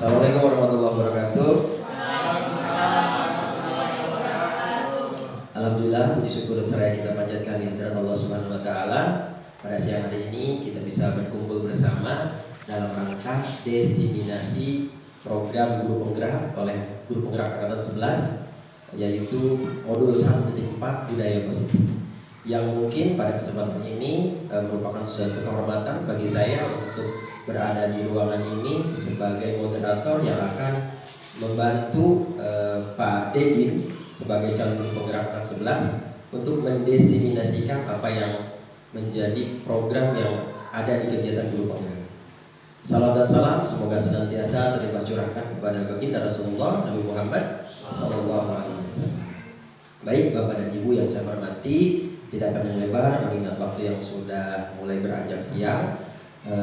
Assalamualaikum warahmatullahi wabarakatuh. Alhamdulillah, puji syukur dan seraya kita panjatkan di hadirat Allah Subhanahu wa taala. Pada siang hari ini kita bisa berkumpul bersama dalam rangka diseminasi program guru penggerak oleh guru penggerak angkatan 11, yaitu modul 1.4 budaya positif, yang mungkin pada kesempatan ini merupakan suatu kehormatan bagi saya untuk berada di ruangan ini sebagai moderator yang akan membantu Pak Dedin sebagai calon guru penggerak angkatan 11 untuk mendiseminasikan apa yang menjadi program yang ada di kegiatan guru penggerak. Salam dan salam semoga senantiasa terlimpah curahkan kepada baginda Rasulullah Nabi Muhammad SAW. Baik Bapak dan Ibu yang saya hormati, tidak panjang lebar mengingat waktu yang sudah mulai beranjak siang,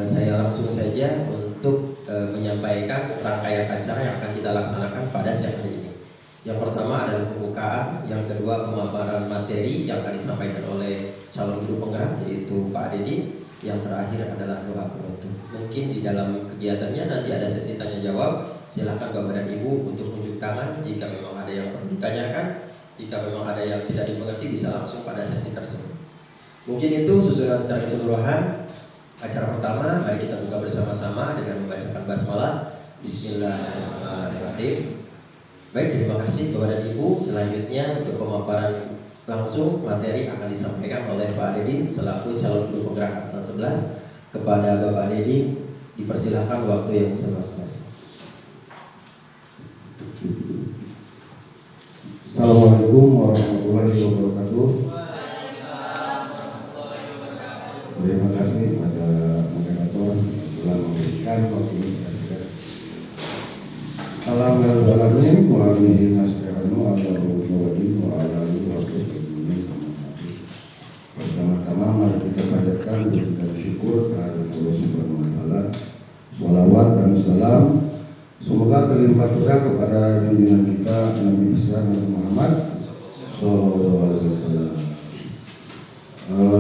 saya langsung saja untuk menyampaikan rangkaian acara yang akan kita laksanakan pada siang hari ini. Yang pertama adalah pembukaan, yang kedua pemaparan materi yang akan disampaikan oleh calon guru penggerak yaitu Pak Dedin, yang terakhir adalah doa penutup. Mungkin di dalam kegiatannya nanti ada sesi tanya jawab. Silakan Bapak dan Ibu untuk unjuk tangan jika memang ada yang perlu ditanyakan. Jika memang ada yang tidak dimengerti bisa langsung pada sesi tersebut. Mungkin itu susunan secara keseluruhan acara pertama. Mari kita buka bersama-sama dengan membacakan basmalah. Bismillahirrahmanirrahim. Baik, terima kasih Bapak dan Ibu. Selanjutnya untuk pemaparan langsung materi akan disampaikan oleh Pak Dedin selaku calon guru penggerak angkatan 11. Kepada Bapak Dedin dipersilakan waktu yang seluas-luasnya. Assalamualaikum warahmatullahi wabarakatuh. Terima kasih pada moderator telah memberikan waktu ini. Alhamdulillah melalui naskahanu ala wajib wa ala pertama-tama mari kita panjatkan dan syukur kehadirat Allah Subhanahu wa taala. Shalawat dan salam semoga terlimpah curah kepada junjungan kita Nabi besar Nabi Muhammad Sallallahu Alaihi Wasallam.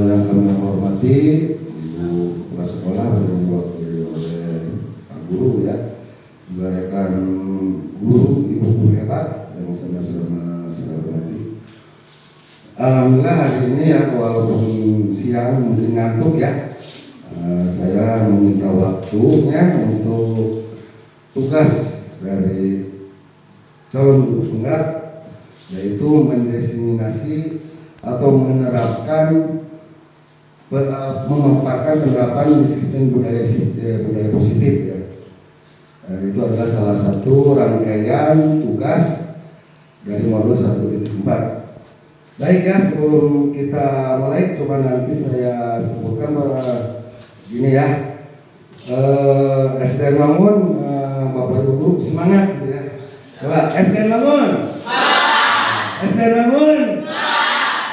Yang kami hormati Ibu Kepala Sekolah yang diwakili oleh Pak Guru ya, juga rekan guru, Ibu guru hebat yang sama-sama saya hormati. Alhamdulillah hari ini ya, walaupun siang mungkin ngantuk ya, saya meminta waktunya untuk tugas dari calon guru penggerak, yaitu mendiseminasi atau menerapkan memaparkan penerapan disiplin budaya positif ya. Itu adalah salah satu rangkaian tugas dari modul 1.4. Baik ya, sebelum kita mulai coba nanti saya sebutkan bahwa gini ya, SDN Bangun, Bapak Ibu guru semangat gitu ya. Coba SDN Bangun. SDN Bangun.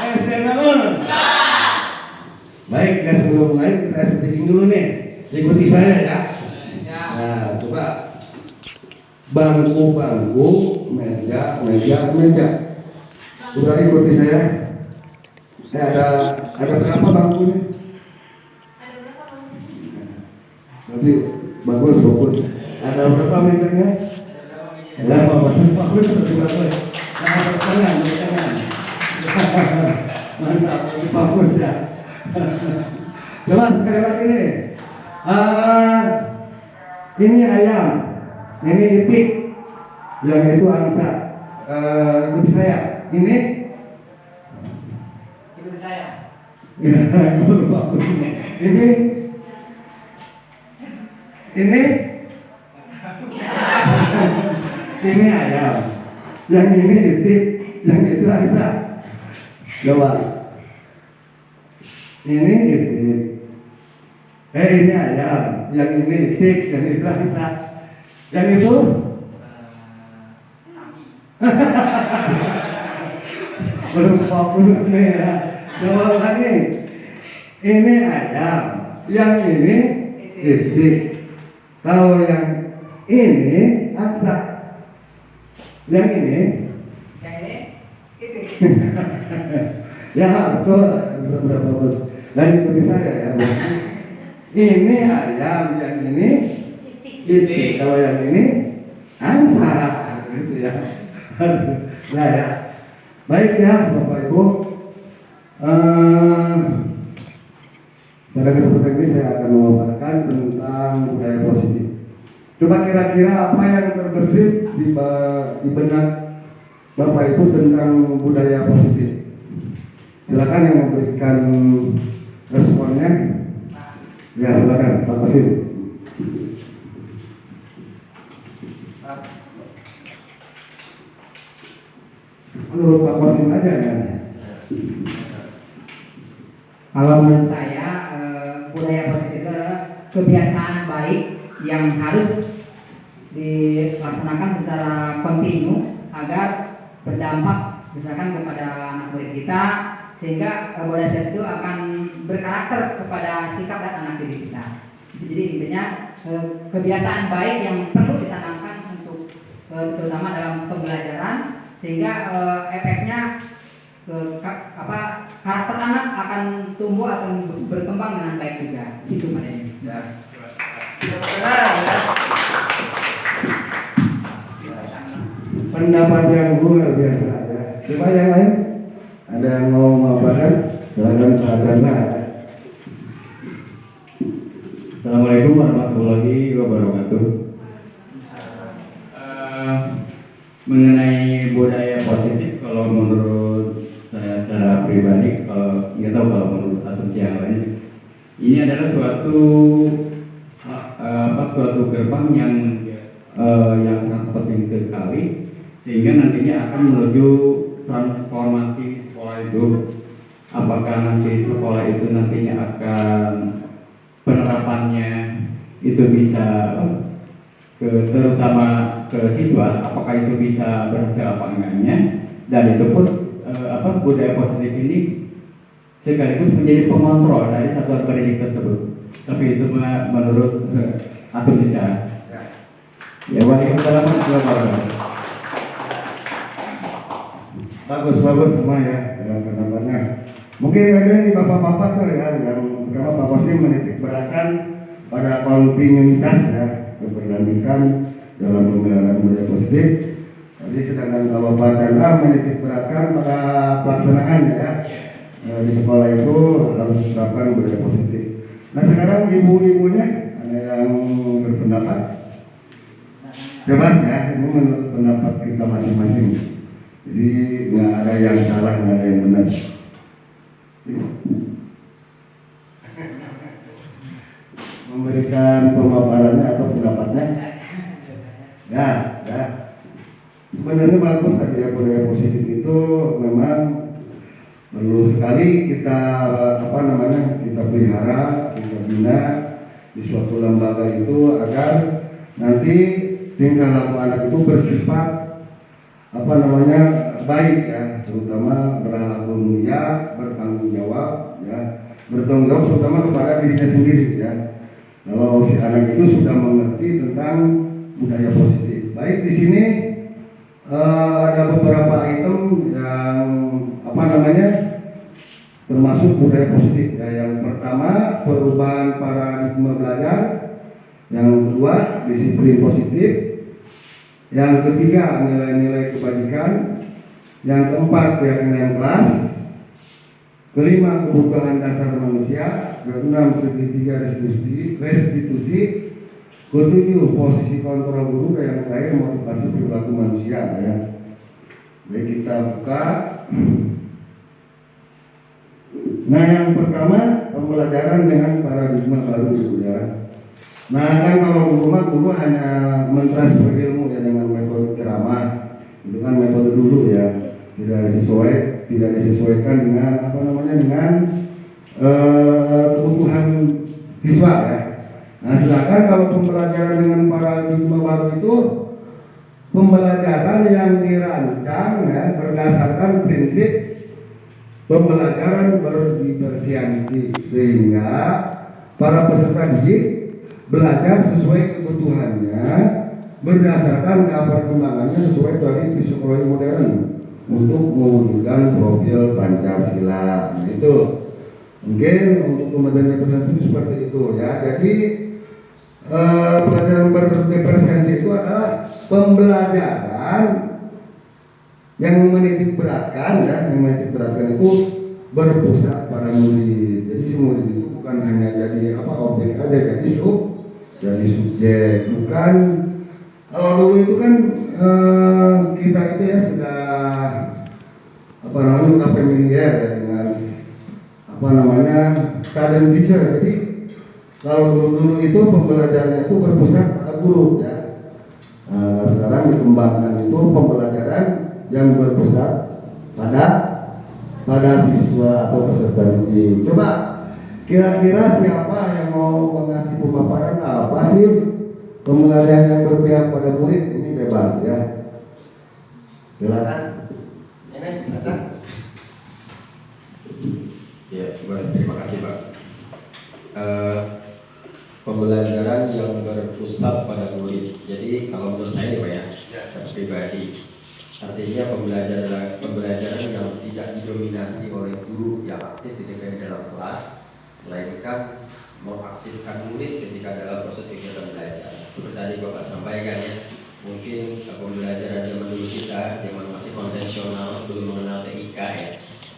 SDN Bangun. Baik ya, sebelum mulai kita setting dulu nih. Ikuti saya ya. Nah, coba bangku, meja. Sudah ikuti saya. Ada berapa bangkunya? Nanti bagus. Ada berapa meternya? Ada bagus. Jangan. Mantap, bagus ya. Coba sekali lagi nih. Ini ayam, ini itik, yang itu angsa. Ikuti saya. Ini ikuti saya. Ini ayam, yang ini itik, yang itu angsa. Coba. Ini itik. Ini ayam, yang ini itik, yang itu angsa. Yang itu? Belum fokus nih ya. Coba lagi. Ini ayam, yang ini itik. Kalau yang ini angsa. Yang ini itik. Ya betul, bagus. Dan ikuti saya ya. Ini ayam, yang ini itik. Kalau yang ini Angsa gitu ya. Nah ya, baik ya Bapak Ibu. Pada kesempatan ini saya akan memaparkan tentang budaya positif. Coba kira-kira apa yang terbesit di benak Bapak Ibu tentang budaya positif? Silakan yang memberikan responnya. Ya silakan Pak Basim. Menurut Pak Basim aja ya. Kalau menurut saya budaya positif itu adalah kebiasaan baik yang harus dilaksanakan secara kontinu agar berdampak misalkan kepada anak murid kita, sehingga budaya positif itu akan berkarakter kepada sikap dan anak didik kita. Jadi intinya kebiasaan baik yang perlu ditanamkan untuk terutama dalam pembelajaran, sehingga efeknya karakter anak akan tumbuh, akan berkembang dengan baik juga. Itu Pak Denny. Ya. Pendapat yang luar biasa ya. Coba yang lain, ada yang mau memaparkan? Silakan Pak Chandra. Assalamualaikum warahmatullahi wabarakatuh. Mengenai budaya positif, kalau menurut saya secara pribadi, kalau nggak tahu kalau menurut asumsi yang lain, ini adalah suatu gerbang yang sangat penting sekali, sehingga nantinya akan menuju transformasi sekolah itu. Apakah nanti sekolah itu nantinya akan penerapannya itu bisa terutama ke siswa, apakah itu bisa berhasil apa enggaknya, dan itu pun budaya positif ini sekaligus menjadi pengontrol dari satuan pendidik tersebut. Tapi itu menurut asumsi saya. Ya, waalaikumsalam warahmatullahi wabarakatuh. Bagus semua ya dalam pendapatnya. Mungkin ada nih bapak-bapak tuh ya yang pertama Pak Basim menitik beratkan pada kontinuitas ya, keberlanjutan dalam pembelajaran budaya positif. Jadi sedangkan kalau Pak Chandra menitik beratkan pada pelaksanaan ya, di sekolah itu harus diterapkan budaya positif. Nah sekarang ibu-ibunya ada yang berpendapat? Bebas ya, ini menurut pendapat kita masing-masing. Jadi nggak ada yang salah, nggak ada yang benar. Memberikan pemaparannya atau pendapatnya? Ya. Sebenarnya bagus tadi ya, budaya positif itu memang perlu sekali kita kita pelihara, kita bina di suatu lembaga itu agar nanti tingkah laku anak itu bersifat baik ya, terutama berakhlak mulia, bertanggung jawab ya, bertanggung jawab terutama kepada dirinya sendiri ya. Kalau si anak itu sudah mengerti tentang budaya positif, baik di sini ada beberapa item yang termasuk budaya positif ya. Yang pertama perubahan paradigma belajar, yang kedua disiplin positif, yang ketiga nilai-nilai kebajikan, yang keempat keyakinan kelas, kelima kebutuhan dasar manusia, keenam segitiga restitusi, ketujuh posisi kontrol guru, dan yang terakhir motivasi perilaku manusia ya. Baik, kita buka. Nah yang pertama pembelajaran dengan paradigma baru ya. Nah kan kalau guru hanya mentransfer ilmu ya dengan metode ceramah, itu kan metode dulu ya, tidak disesuaikan dengan dengan kebutuhan siswa ya. Nah sedangkan kalau pembelajaran dengan paradigma baru itu pembelajaran yang dirancang ya berdasarkan prinsip pembelajaran berdiferensiasi, sehingga para peserta didik belajar sesuai kebutuhannya berdasarkan perkembangannya sesuai dari psikologi modern untuk mewujudkan profil Pancasila. Nah, itu mungkin untuk kementerian representasi seperti itu ya. Jadi pelajaran berdiferensiasi itu adalah pembelajaran yang menitik beratkan ya, yang menitik beratkan itu berpusat pada murid. Jadi si murid itu bukan hanya jadi objek aja, jadi subjek. Bukan, kalau dulu itu kan kita itu ya sudah sudah familiar ya dengan student teacher. Jadi kalau dulu itu pembelajarannya itu berpusat pada guru ya. Nah, sekarang dikembangkan itu pembelajaran yang berpusat pada siswa atau peserta didik. Coba kira-kira siapa yang mau mengasih pemaparan apa sih pembelajaran yang berpihak pada murid? Ini bebas ya. Silakan. Ini baca. Ya, baik, terima kasih Pak. Pembelajaran yang berpusat pada murid. Jadi kalau menurut saya Pak ya, saya pribadi, artinya pembelajaran yang tidak didominasi oleh guru yang aktif ketika di dalam kelas, melainkan mengaktifkan murid ketika dalam proses kegiatan belajar. Seperti tadi Bapak sampaikan ya, mungkin pembelajaran zaman dulu kita, zaman masih konvensional, belum mengenal TIK ya.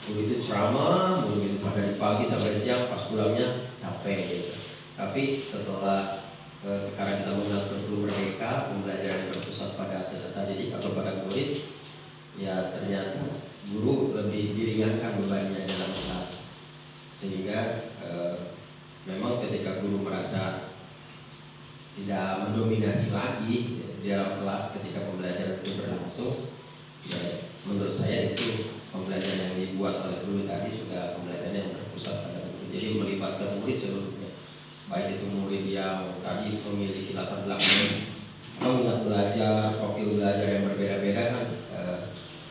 Dulu itu ceramah, mungkin dari pagi sampai siang, pas pulangnya capek gitu. Tapi setelah sekarang kita mengenal kurikulum merdeka, pembelajaran yang berpusat pada peserta didik atau pada murid, ya ternyata guru lebih diringankan bebannya dalam kelas, sehingga memang ketika guru merasa tidak mendominasi lagi di dalam kelas ketika pembelajaran itu berlangsung, ya menurut saya itu pembelajaran yang dibuat oleh guru tadi sudah pembelajaran yang berpusat pada guru, jadi melibatkan murid seluruhnya, baik itu murid yang tadi memiliki latar belakang atau minat belajar, profil belajar yang berbeda-beda kan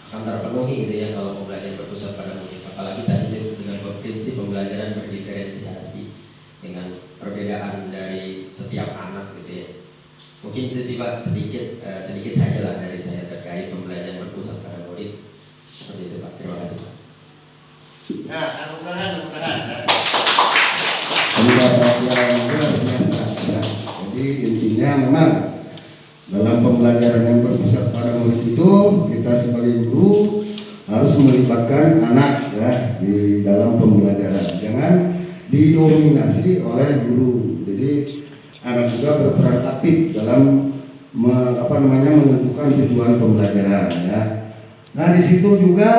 akan terpenuhi gitu ya kalau pembelajaran berpusat pada murid. Apalagi tadi itu dengan prinsip pembelajaran berdiferensiasi dengan perbedaan dari setiap anak gitu ya. Mungkin itu sih Pak, sedikit saja lah dari saya terkait pembelajaran berpusat pada murid. Seperti itu Pak. Terima kasih Pak. Nah, mudah-mudahan ya. Pembelajaran luar biasa ya. Jadi intinya memang dalam pembelajaran yang berpusat pada murid itu kita sebagai guru harus melibatkan anak ya di dalam pembelajaran. Jangan didominasi oleh guru. Jadi anak juga berperan aktif dalam menentukan tujuan pembelajaran ya. Nah di situ juga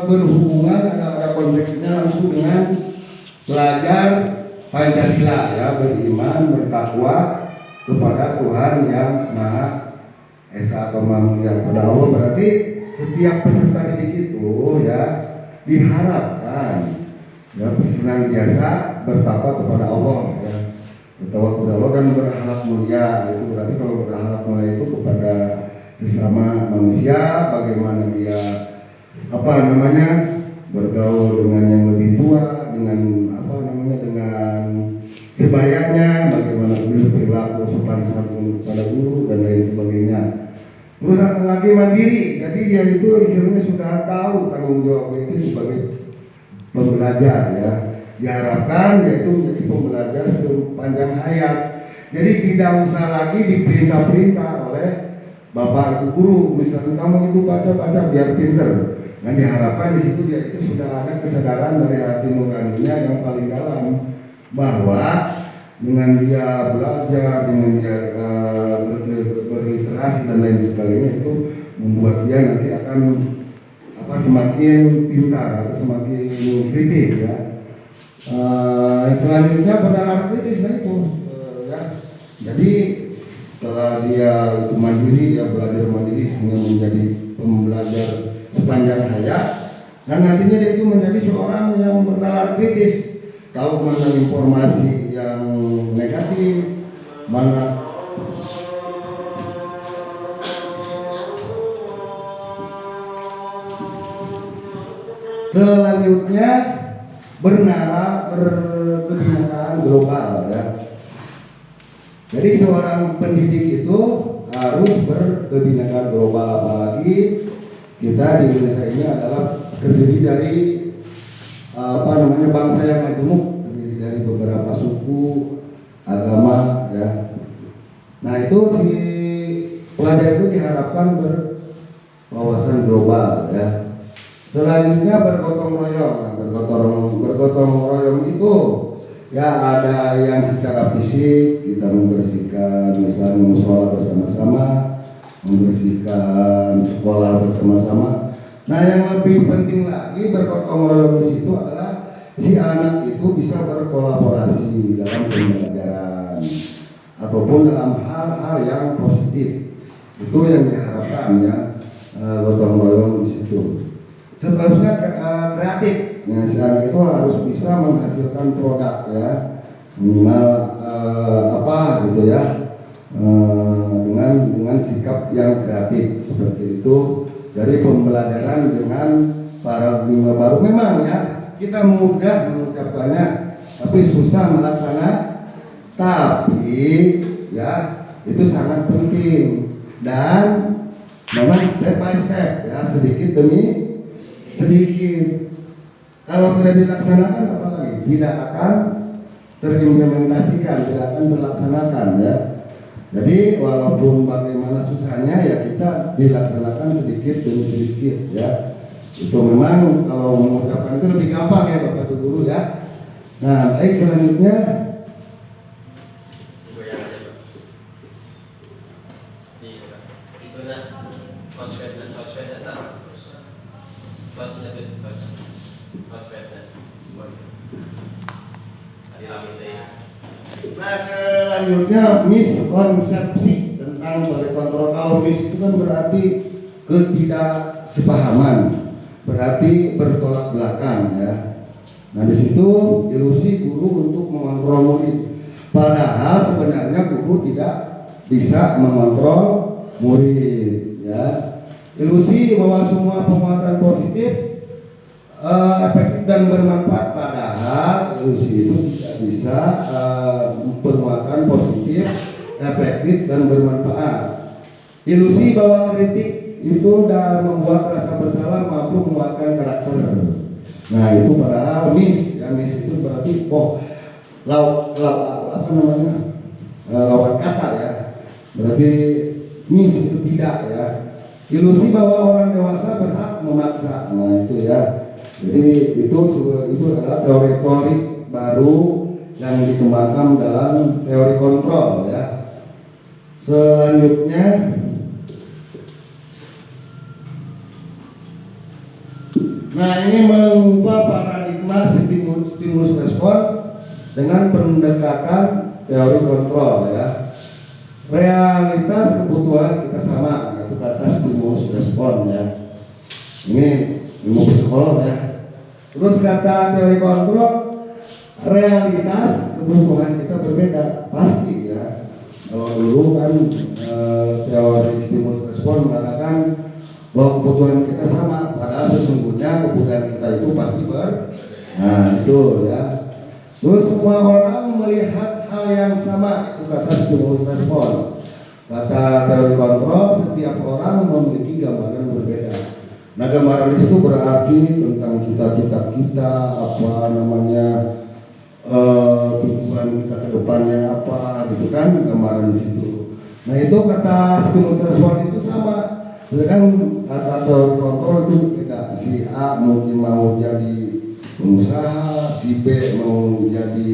berhubungan ada konteksnya langsung dengan belajar Pancasila ya, beriman, bertakwa kepada Tuhan yang Maha Esa atau Maha Mulia kepada Allah. Berarti setiap peserta didik itu ya diharapkan ya senantiasa bertakwa kepada Allah ya, bertakwa kepada Allah dan berakhlak mulia. Itu berarti kalau berakhlak mulia itu kepada sesama manusia, bagaimana dia bergaul dengan yang lebih tua, dengan sebayanya, bagaimana berperilaku sopan santun kepada guru dan lain sebagainya. Terus satu lagi mandiri, jadi dia itu istilahnya sudah tahu tanggung jawab itu sebagai pembelajar ya. Diharapkan dia itu menjadi pembelajar sepanjang hayat. Jadi tidak usah lagi diperintah-perintah oleh bapak itu guru, misalnya kamu itu baca biar pinter. Dan diharapkan di situ dia itu sudah ada kesadaran dari hati nuraninya yang paling dalam, bahwa dengan dia belajar, dengan dia berliterasi dan lain sebagainya itu membuat dia nanti akan semakin pintar atau semakin kritis ya. Selanjutnya bernalar kritis itu ya. Jadi setelah dia itu mandiri, dia belajar mandiri sehingga menjadi pembelajar sepanjang hayat, dan nantinya dia itu menjadi seorang yang bernalar kritis, tahu mana informasi yang negatif, mana selanjutnya bernalar berkebinekaan global ya. Jadi seorang pendidik itu harus berkebinekaan global, apalagi kita di Indonesia ini adalah terdiri dari bangsa yang majemuk, terdiri dari beberapa suku, agama Nah itu si pelajar itu diharapkan berwawasan global ya. Selanjutnya bergotong royong. Nah, bergotong royong itu ya ada yang secara fisik kita membersihkan misalnya musola bersama-sama, membersihkan sekolah bersama-sama. Nah yang lebih penting lagi bergotong royong di situ adalah si anak itu bisa berkolaborasi dalam pembelajaran ataupun dalam hal-hal yang positif. Itu yang diharapkan ya, gotong royong di situ. Seterusnya kreatif. Nah, si anak itu harus bisa menghasilkan produk ya, minimal apa gitu ya, dengan sikap yang kreatif seperti itu. Dari pembelajaran dengan paradigma baru memang ya kita mudah mengucapkannya, tapi susah melaksanakan. Tapi ya itu sangat penting dan memang step by step ya, sedikit demi sedikit. Kalau tidak dilaksanakan apalagi tidak akan terimplementasikan, tidak akan terlaksanakan ya. Jadi walaupun bagaimana susahnya ya kita dilaksanakan sedikit demi sedikit ya. Itu memang kalau mengucapkan itu lebih gampang ya Bapak Ibu guru ya. Nah baik, selanjutnya nah selanjutnya miskonsepsi tentang teori kontrol. Kalau mis itu kan berarti ketidaksepahaman, berarti bertolak belakang ya. Nah di situ ilusi guru untuk mengontrol murid, padahal sebenarnya guru tidak bisa mengontrol murid ya. Ilusi bahwa semua penguatan positif efektif dan bermanfaat, padahal ilusi itu tidak bisa penguatan positif efektif dan bermanfaat. Ilusi bahwa kritik itu dan membuat rasa bersalah mampu menguatkan karakter. Nah itu padahal mis ya, mis itu berarti lawan kata ya, berarti mis itu tidak ya. Ilusi bahwa orang dewasa berhak memaksa. Nah itu ya. Jadi itu adalah teori baru yang dikembangkan dalam teori kontrol ya. Selanjutnya nah ini mengubah paradigma stimulus respon dengan pendekatan teori kontrol ya. Realitas kebutuhan kita sama, itu kata stimulus respon ya. Ini ilmu psikolog ya. Terus kata teori kontrol, realitas kebutuhan kita berbeda pasti ya. Kalau dulu kan teori stimulus respon mengatakan bahwa kebutuhan kita sama, padahal sesungguhnya kebutuhan kita itu pasti nah itu ya. Terus semua orang melihat hal yang sama, itu kata stimulus respon. Kata teori kontrol, setiap orang memiliki gambaran berbeda. Nah gambaran itu berarti tentang cita-cita kita, apa namanya, tujuan kita ke depannya apa, gitu kan gambaran di situ. Nah itu kata stimulus respon itu sama. Sedangkan kata teori kontrol itu beda. Si A mungkin mau jadi pengusaha, si B mau jadi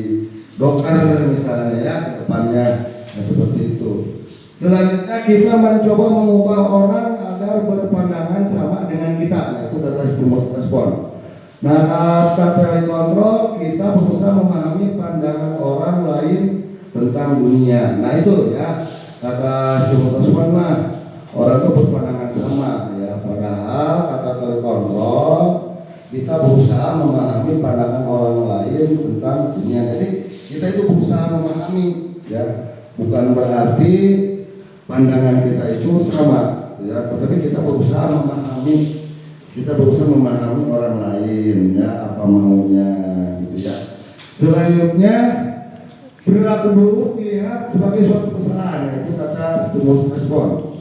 dokter misalnya ya ke depannya, nah, seperti itu. Selanjutnya kita mencoba mengubah orang agar berpandangan sama dengan kita. Nah itu kata stimulus respon. Nah kata teori kontrol, kita berusaha memahami pandangan orang lain tentang dunia. Nah itu ya kata stimulus respon mah orang itu berpandangan sama ya. Padahal kata teori kontrol, kita berusaha memahami pandangan orang lain tentang dunia. Jadi kita itu berusaha memahami ya, bukan berarti pandangan kita itu sama ya, tetapi kita berusaha memahami orang lain ya, apa maunya gitu ya. Selanjutnya perilaku buruk dilihat sebagai suatu kesalahan, itu kata stimulus respon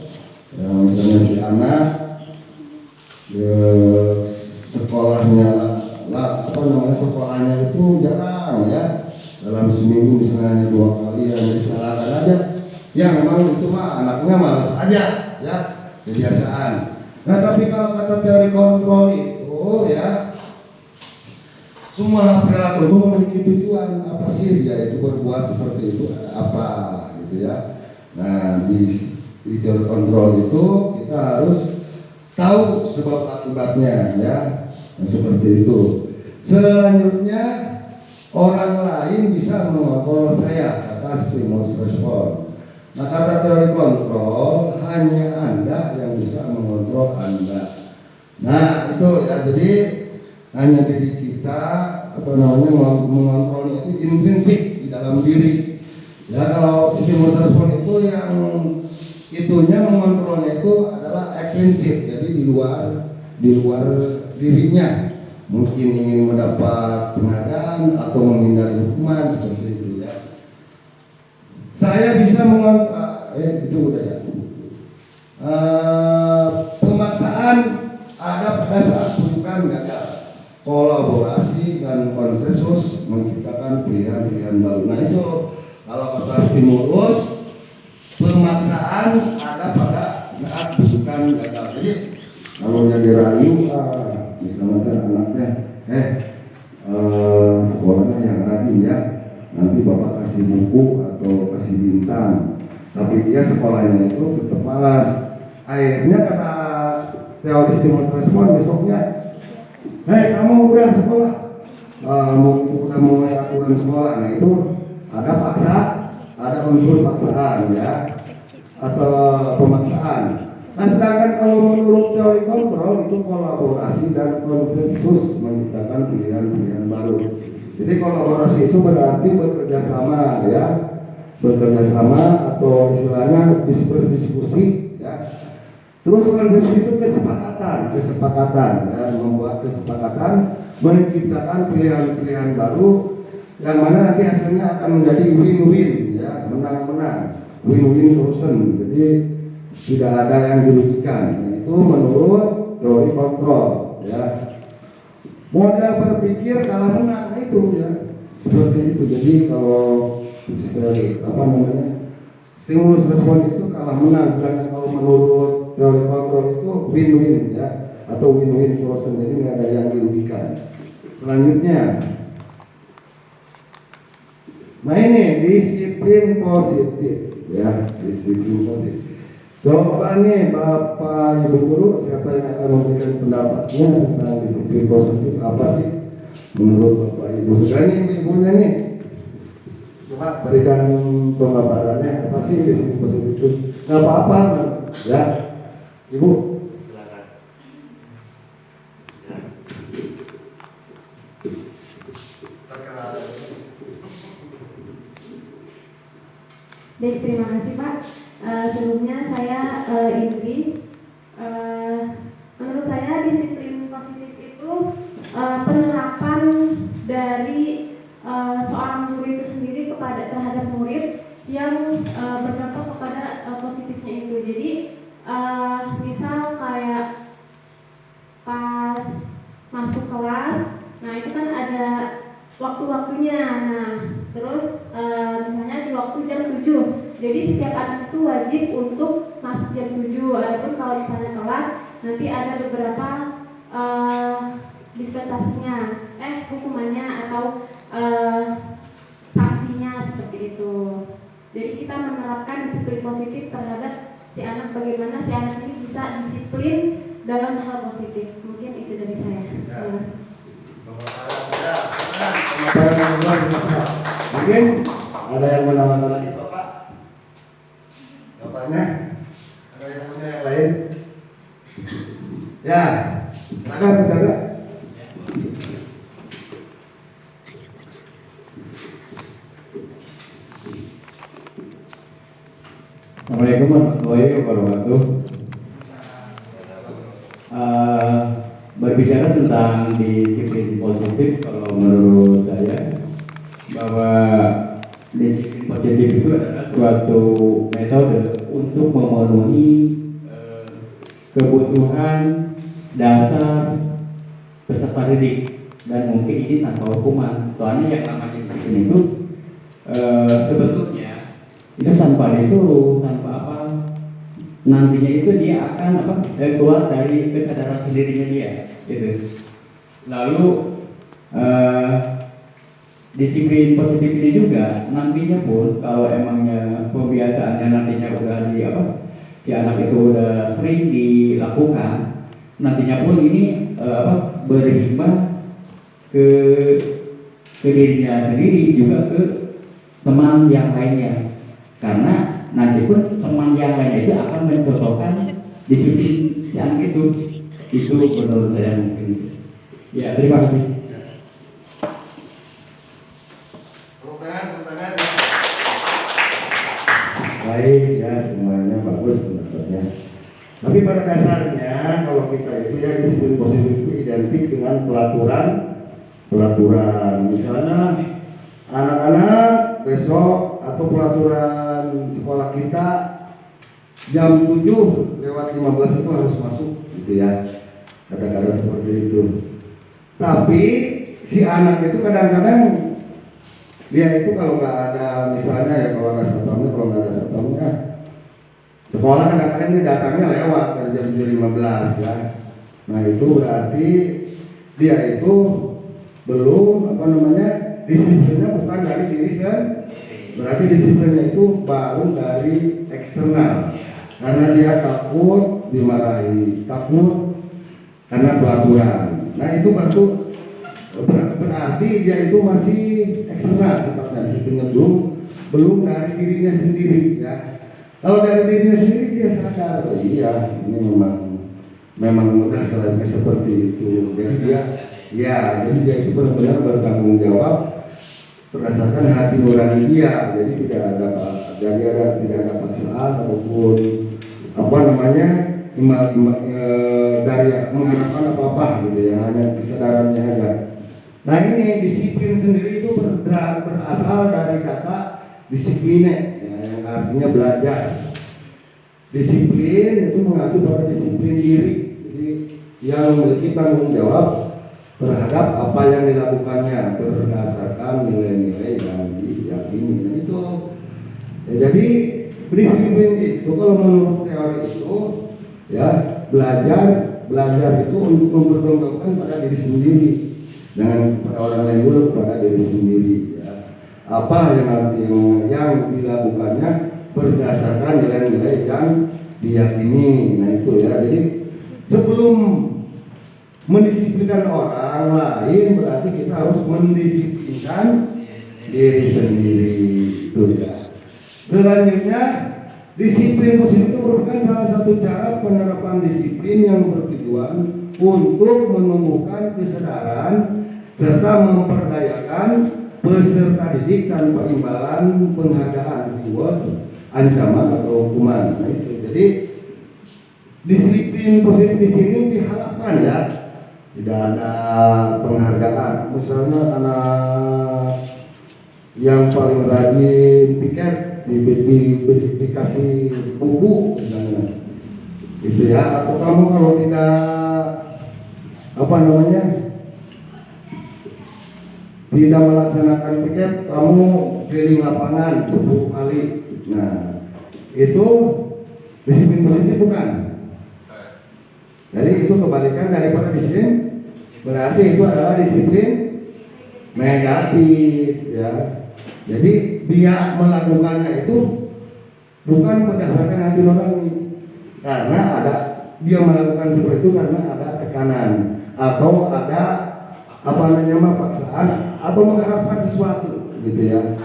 ya. Misalnya si anak sekolahnya sekolahnya itu jarang ya, dalam seminggu misalnya 2 kali yang disalahkan aja Ya memang itu mah anaknya malas aja, ya kebiasaan. Nah tapi kalau kata teori kontrol itu ya, semua perilaku itu memiliki tujuan. Apa sih dia itu berbuat seperti itu, ada apa gitu ya. Nah di teori kontrol itu kita harus tahu sebab akibatnya ya. Nah, seperti itu. Selanjutnya orang lain bisa mengontrol saya, kata stimulus respon. Nah kata teori kontrol, hanya Anda yang bisa mengontrol Anda. Nah itu ya, jadi hanya diri kita mengontrolnya itu intrinsik di dalam diri. Ya kalau stimulus respon itu yang itunya mengontrolnya itu adalah ekstrinsik, jadi di luar dirinya. Mungkin ingin mendapat penghargaan atau menghindari hukuman seperti itu ya. Saya bisa mengontrol, itu udah ya. Pemaksaan ada pada saat bukan gagal. Kolaborasi dan konsensus menciptakan pilihan-pilihan baru. Nah itu kalau kata stimulus, pemaksaan ada pada saat bukan gagal. Jadi kalau jadi rayu, misalnya anaknya, sekolahnya yang rajin ya, nanti bapak kasih buku atau kasih bintang, tapi dia sekolahnya itu tetap malas. Akhirnya kata teori stimulus respon besoknya, kamu udah sekolah, udah mulai aturan sekolah. Nah itu ada paksa, ada unsur paksaan ya, atau pemaksaan. Nah sedangkan kalau menurut teori kontrol itu kolaborasi dan konsensus menciptakan pilihan-pilihan baru. Jadi kolaborasi itu berarti bekerja sama ya, bekerja sama atau istilahnya berdiskusi ya. Terus konsensus itu kesepakatan ya, membuat kesepakatan menciptakan pilihan-pilihan baru yang mana nanti hasilnya akan menjadi win-win ya, menang-menang, win-win solution. Jadi tidak ada yang dirugikan. Itu menurut teori kontrol ya. Model berpikir kalah menang itu ya, seperti itu. Jadi kalau stimulus respon itu kalah menang, sedangkan kalau menurut teori kontrol itu win-win ya, atau win-win solution. Jadi tidak ada yang dirugikan. Selanjutnya, nah ini disiplin positif ya, disiplin positif. Jawabannya Bapak Ibu Guru, siapa yang akan memberikan pendapatnya tentang disiplin positif apa sih menurut Bapak Ibu? Sekarang ini ibunya nih, coba berikan pemaparannya apa sih disiplin positif itu? Nggak apa-apa ya, Ibu. Silakan. Ya. Perkenalkan. Baik, terima kasih Pak. Sebelumnya saya Indri. Menurut saya disiplin positif itu penerapan dari seorang guru itu sendiri terhadap murid yang berdampak kepada positifnya itu. Jadi misal kayak pas masuk kelas, nah itu kan ada waktu-waktunya. Nah terus misalnya di waktu jam 7, jadi setiap anak itu wajib untuk masuk jam 7. Adapun kalau misalnya telat, nanti ada beberapa dispensasinya, hukumannya atau sanksinya seperti itu. Jadi kita menerapkan disiplin positif terhadap si anak, bagaimana si anak ini bisa disiplin dalam hal positif. Mungkin itu dari saya. Mungkin ada yang menambahkan lagi Bapak? Bapaknya? Ada yang punya yang lain? Ya, silakan Saudara. Assalamualaikum warahmatullahi wabarakatuh. Berbicara tentang disiplin positif, kalau menurut saya bahwa disiplin positif itu adalah suatu metode untuk memenuhi kebutuhan dasar peserta didik, dan mungkin ini tanpa hukuman. Soalnya yang namanya disiplin itu sebetulnya itu tanpa disuruh, tanpa apa, nantinya itu dia akan keluar dari kesadaran sendirinya dia gitu. Lalu disiplin positif ini juga nantinya pun kalau emangnya pembiasaannya nantinya udah si anak itu udah sering dilakukan, nantinya pun ini berhikmah ke dirinya sendiri juga ke teman yang lainnya, karena nanti pun teman yang lainnya itu akan mencontohkan disiplin si anak itu menurut saya mungkin. Ya, terima kasih. Baik ya, semuanya bagus pendapatnya. Tapi pada dasarnya kalau kita itu ya disiplin positif itu identik dengan pelaturan. Misalnya anak-anak besok atau pelaturan sekolah kita jam 7 lewat 15 itu harus masuk gitu ya. Kadang-kadang seperti itu. Tapi si anak itu kadang-kadang dia itu kalau nggak ada misalnya ya kalau nggak ada satpamnya sekolah kadang-kadang dia datangnya lewat dari jam 7.15 ya. Nah itu berarti dia itu belum disiplinnya bukan dari diri sendiri, berarti disiplinnya itu baru dari eksternal karena dia takut dimarahi, takut karena pelaturan. Nah itu berarti dia itu masih eksternal sifatnya, disiplinnya belum dari dirinya sendiri ya. Kalau dari dirinya sendiri dia sadar, oh iya ini memang udah selainnya seperti itu. Jadi dia itu benar-benar bertanggung jawab berdasarkan hati nurani dia. Jadi tidak ada paksaan ataupun dari mengharapkan apa-apa gitu ya, hanya kesadarannya aja. Nah ini disiplin sendiri itu berasal dari kata disipline ya, yang artinya belajar. Disiplin itu mengacu pada disiplin diri, jadi yang memiliki tanggung jawab terhadap apa yang dilakukannya berdasarkan nilai-nilai yang diyakini. Nah itu ya, jadi disiplin itu kalau menurut teori itu ya belajar itu untuk mempertanggungjawabkan pada diri sendiri, jangan pada orang lain dulu, pada diri sendiri ya. Apa yang dilakukannya berdasarkan nilai-nilai yang diyakini. Nah itu ya, jadi sebelum mendisiplinkan orang lain berarti kita harus mendisiplinkan diri sendiri itu ya. Selanjutnya disiplin positif itu merupakan salah satu cara penerapan disiplin yang bertujuan untuk menumbuhkan kesadaran serta memperdayakan peserta didik tanpa imbalan penghargaan, reward, ancaman atau hukuman. Nah itu. Jadi disiplin positif di sini diharapkan ya tidak ada penghargaan. Misalnya anak yang paling rajin piket dikasih buku misalnya gitu ya, atau kamu kalau tidak tidak melaksanakan piket kamu keliling lapangan 10 kali. Nah itu disiplin positif bukan? Jadi itu kebalikan daripada disiplin, berarti itu adalah disiplin negatif ya. Jadi dia melakukannya itu bukan berdasarkan hati nurani, karena dia melakukan seperti itu karena ada tekanan atau ada paksaan atau mengharapkan sesuatu gitu ya.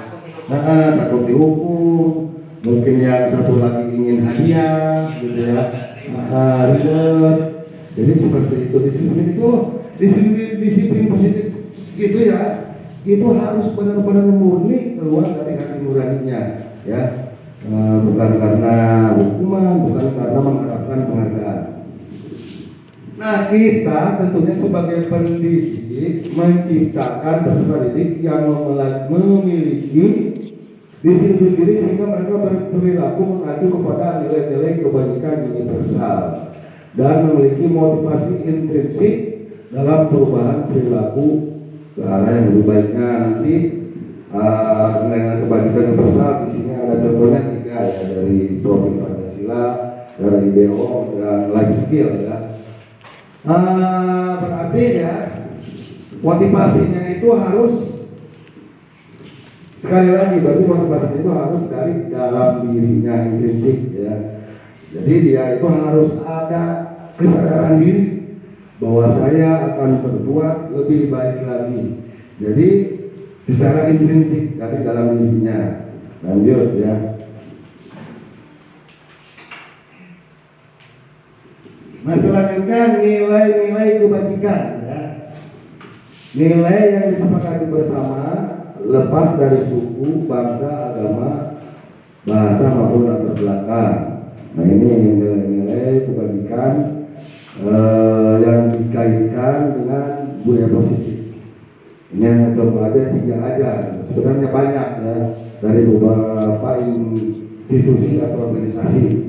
Nah, takut dihukum, mungkin yang satu lagi ingin hadiah gitu ya, ribet. Jadi seperti itu. Disiplin positif gitu ya, itu harus benar-benar murni keluar dari hati nuraninya ya, bukan karena hukuman, bukan karena mengharapkan penghargaan. Nah kita tentunya sebagai pendidik menciptakan peserta didik yang memiliki disiplin diri sehingga mereka berperilaku mengacu kepada nilai-nilai kebaikan universal dan memiliki motivasi intrinsik dalam perubahan perilaku ke arah yang lebih baiknya. Nanti nilai-nilai kebajikan universal di sini ada contohnya 3 ya, dari profil Pancasila, dari IDO dan life skill ya. Berarti ya motivasinya itu harus, sekali lagi berarti motivasinya itu harus dari dalam dirinya intrinsik ya. Jadi dia itu harus ada kesadaran diri bahwa saya akan berbuat lebih baik lagi. Jadi secara intrinsik dari dalam dirinya. Lanjut ya. Nah, selanjutnya nilai-nilai kebajikan ya. Nilai yang disepakati bersama lepas dari suku, bangsa, agama, bahasa maupun latar belakang. Nah, ini nilai-nilai kebajikan yang dikaitkan dengan budaya positif. Ini hanya contoh aja 3 aja. Sebenarnya banyak ya, dari beberapa institusi atau organisasi.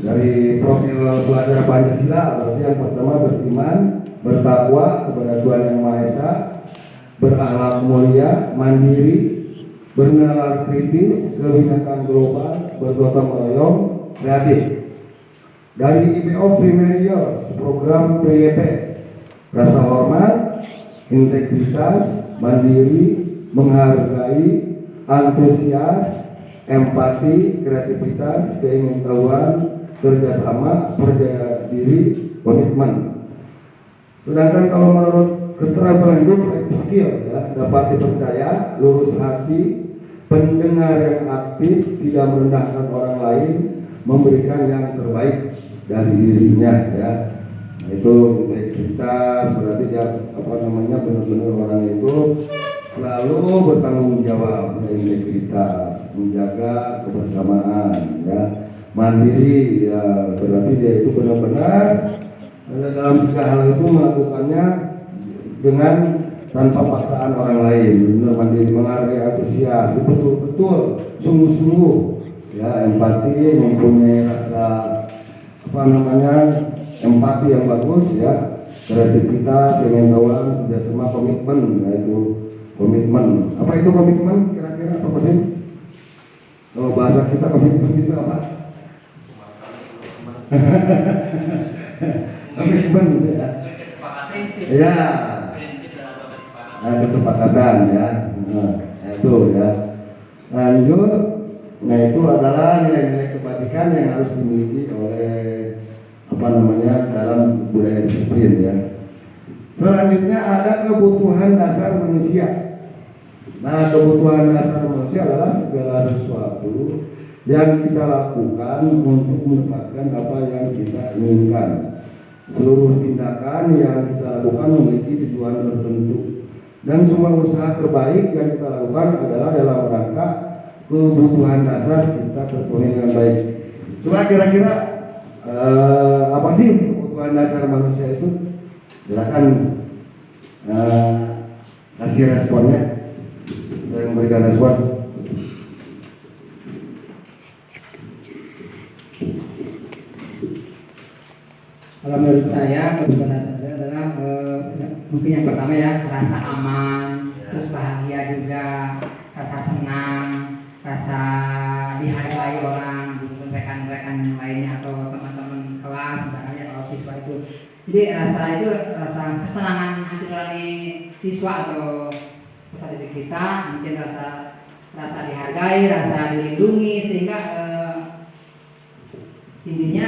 Dari profil pelajar Pancasila berarti yang pertama beriman, bertakwa kepada Tuhan Yang Maha Esa, berakhlak mulia, mandiri, bernalar kritis, kebinekaan global, bergotong royong, kreatif. Dari IPO Primarius, program PYP, rasa hormat, integritas, mandiri, menghargai, antusias, empati, kreativitas, keingintahuan, kerjasama, percaya diri, komitmen. Sedangkan kalau menurut keterampilan hidup life skill ya, dapat dipercaya, lurus hati, pendengar yang aktif, tidak merendahkan orang lain, memberikan yang terbaik dari dirinya ya. Nah, itu integritas, berarti dia benar-benar orang itu selalu bertanggung jawab, integritas, menjaga kebersamaan ya. Mandiri ya, berarti dia itu benar-benar dalam segala hal itu melakukannya dengan tanpa paksaan orang lain, benar mandiri, menghargai, antusias, betul-betul sungguh-sungguh ya, empati, mempunyai rasa empati yang bagus ya, kreativitas, keingintahuan, kerjasama, komitmen, yaitu komitmen. Apa itu komitmen? Kira-kira apa sih? Kalau bahasa kita komitmen itu apa? Komitmen ya. Ya. Kesepakatan ya. Nah, itu ya. Lanjut. Nah, itu adalah nilai-nilai kebajikan yang harus dimiliki oleh dalam budaya disiplin ya. Selanjutnya ada kebutuhan dasar manusia. Nah, kebutuhan dasar manusia adalah segala sesuatu yang kita lakukan untuk mendapatkan apa yang kita inginkan. Seluruh tindakan yang kita lakukan memiliki tujuan tertentu, dan semua usaha terbaik yang kita lakukan adalah dalam rangka kebutuhan dasar kita terpenuhi dengan baik. Coba kira-kira apa sih kebutuhan dasar manusia itu? Silakan kasih responnya. Saya memberikan respon. Kalau menurut saya kebutuhan dasar adalah mungkin yang pertama ya, rasa aman, terus bahagia juga, rasa senang, rasa dihargai orang, rekan-rekan lainnya atau teman-teman kelas, misalnya kalau siswa itu. Jadi rasa kesenangan hati nurani siswa atau peserta didik kita, mungkin rasa dihargai, rasa dilindungi, sehingga intinya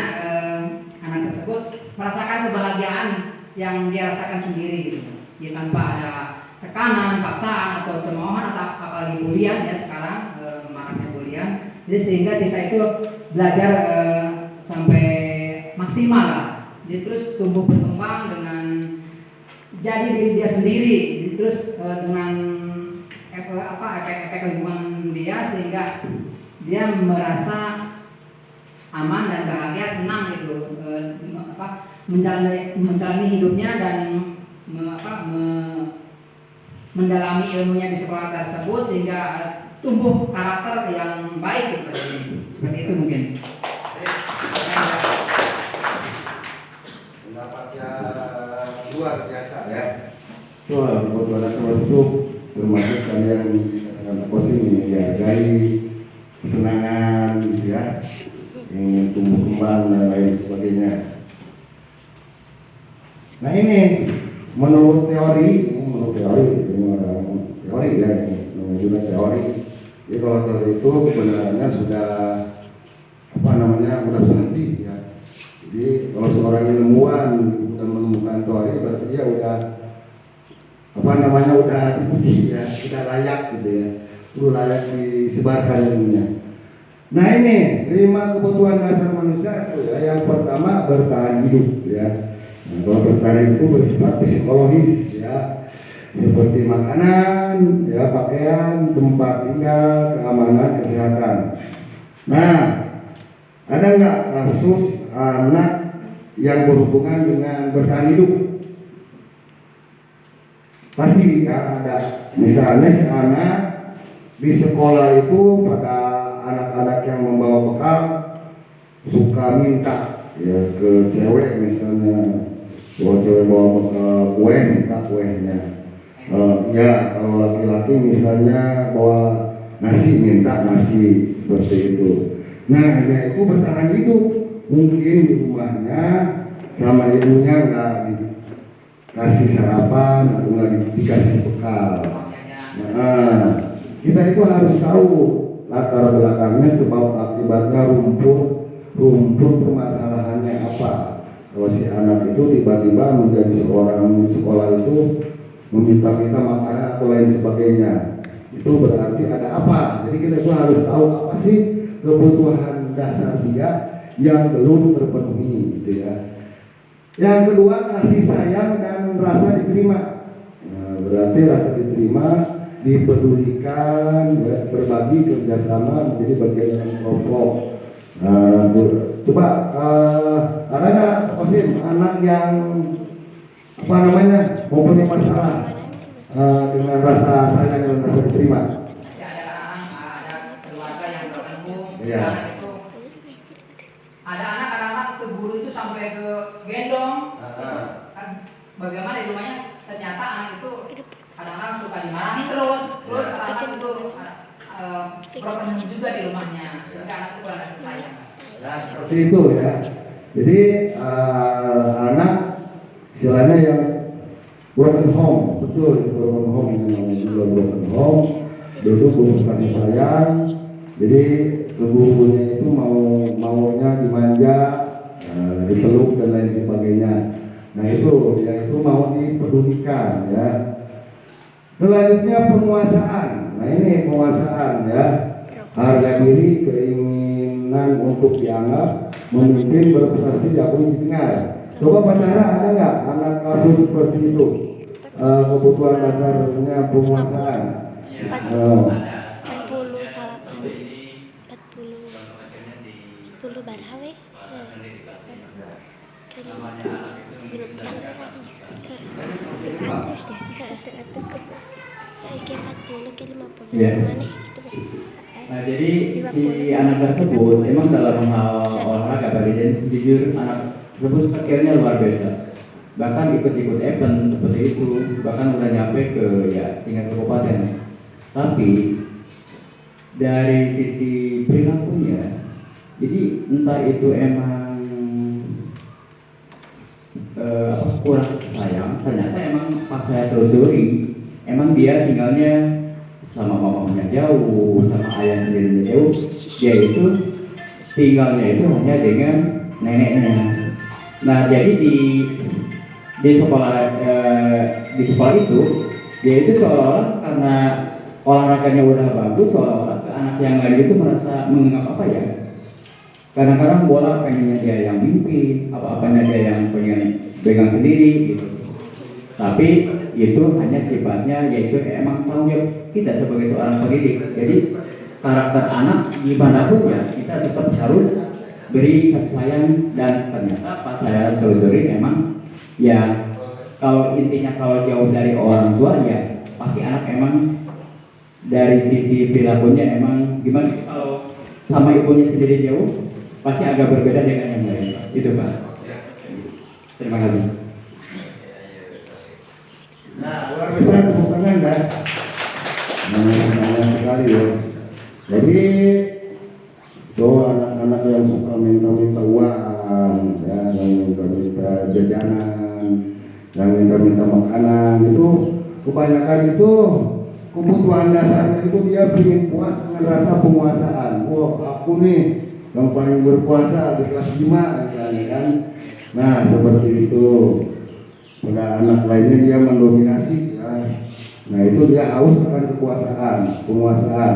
anak tersebut merasakan kebahagiaan yang dia rasakan sendiri gitu. Ya, tanpa ada tekanan, paksaan atau cemoohan atau apalagi bulian ya sekarang maraknya bulian. Jadi sehingga siswa itu belajar sampai maksimal lah. Dia terus tumbuh berkembang dengan jadi diri dia sendiri, terus dengan efek lingkungan dia, sehingga dia merasa aman dan bahagia, senang gitu, menjalani hidupnya dan mendalami ilmunya di sekolah tersebut, sehingga tumbuh karakter yang baik gitu. Seperti itu mungkin. Pendapatnya luar biasa ya. Kebutuhan dasar itu termasuk kalian dikatakan dihargai, kesenangan gitu ya, ingin tumbuh kembang dan lain sebagainya. Nah ini menurut teori ya, ini juga teori. Jadi kalau teori itu kebenarannya sudah sudah sunti ya. Jadi kalau seorang ilmuwan dan menemukan teori berarti dia udah udah dipuji ya, sudah layak gitu ya, udah layak disebarkan ilmunya. Nah ini 5 kebutuhan dasar manusia itu ya. Yang pertama bertahan hidup ya. Nah, kalau bertahan itu bersifat psikologis ya, seperti makanan, ya pakaian, tempat tinggal, keamanan, kesehatan. Nah, ada nggak kasus anak yang berhubungan dengan bertahan hidup? Pasti ya ada. Misalnya si anak di sekolah itu pada anak-anak yang membawa bekal suka minta ya ke cewek, misalnya kalau cewek bawa bekal kue minta kuenya. Ya kalau laki-laki misalnya bawa nasi minta nasi, seperti itu. Nah dia itu bertahan hidup, mungkin di rumahnya sama ibunya nggak dikasih sarapan atau nggak dikasih bekal. Nah kita itu harus tahu latar belakangnya, sebab akibatnya rumput permasalahannya apa. Kalau si anak itu tiba-tiba menjadi seorang sekolah itu meminta-minta makanan atau lain sebagainya, itu berarti ada apa. Jadi kita itu harus tahu apa sih kebutuhan dasar dia yang belum terpenuhi gitu ya. Yang kedua, kasih sayang dan rasa diterima. Nah, berarti rasa diterima, dipedulikan, ya, berbagi, kerjasama, menjadi bagian dari kelompok. Nah, coba ada nggak Kosim anak yang mempunyai masalah dengan rasa sayang dan rasa diterima? Masih ada keluarga yang terkandung, Iya. anak itu ada anak kadang-kadang ke guru itu sampai ke gendong. Kan bagaimana di rumahnya ternyata anak itu kadang-kadang suka dimarahi terus kadang-kadang itu berpenuh juga di rumahnya, sehingga anak itu kurang kasih sayang. Nah seperti itu ya. Jadi anak istilahnya yang broken home, betul broken home, yang broken home, dia itu belum kasih sayang. Jadi tubuhnya itu maunya dimanja, dipeluk dan lain sebagainya. Nah itu dia itu mau dipedulikan ya. Selanjutnya penguasaan. Nah ini penguasaan ya, harga diri, keinginan untuk dianggap, memimpin, berprestasi, diakui, didengar. Coba pacara ada nggak anak kasus seperti itu? Kebutuhan dasarnya penguasaan. 40 barhawe Iya. Nah jadi si anak tersebut emang dalam hal olahraga dan jujur anak tersebut skillnya luar biasa. Bahkan ikut-ikut event seperti itu, bahkan udah nyampe ke tingkat kabupaten. Tapi dari sisi perilakunya, jadi entah itu emang kurang sayang, ternyata emang pas saya telusuri, emang dia tinggalnya sama mamanya jauh, sama ayah sendirinya jauh. Dia itu tinggalnya itu hanya dengan neneknya. Nah jadi di sekolah itu dia itu seolah-olah karena olahraganya udah bagus, seolah-olah ke anak yang lain itu merasa menganggap apa ya, kadang-kadang bola pengennya dia yang mimpin, apa-apanya dia yang pengen pegang sendiri gitu. Tapi itu hanya sifatnya yaitu emang tanggung jawab kita sebagai seorang pendidik. Jadi karakter anak gimana pun ya kita tetap harus beri kasih sayang. Dan ternyata pas saya telusuri emang ya kalau intinya kalau jauh dari orang tua ya pasti anak emang dari sisi perilakunya emang gimana sih, kalau sama ibunya sendiri jauh pasti agak berbeda dengan yang lain. Itu Pak. Terima kasih. Nah luar biasa tepuk tangan dah. Nah sekali ya. Jadi anak-anak yang suka minta-minta uang, ya, yang minta-minta jajanan, yang minta-minta makanan itu kebanyakan itu kebutuhan dasarnya itu dia ingin puas dengan rasa penguasaan. Wah, aku nih yang paling berkuasa di kelas 5 misalnya kan. Nah, seperti itu. Pada anak lainnya dia mendominasi ya. Nah, itu dia haus akan kekuasaan, penguasaan.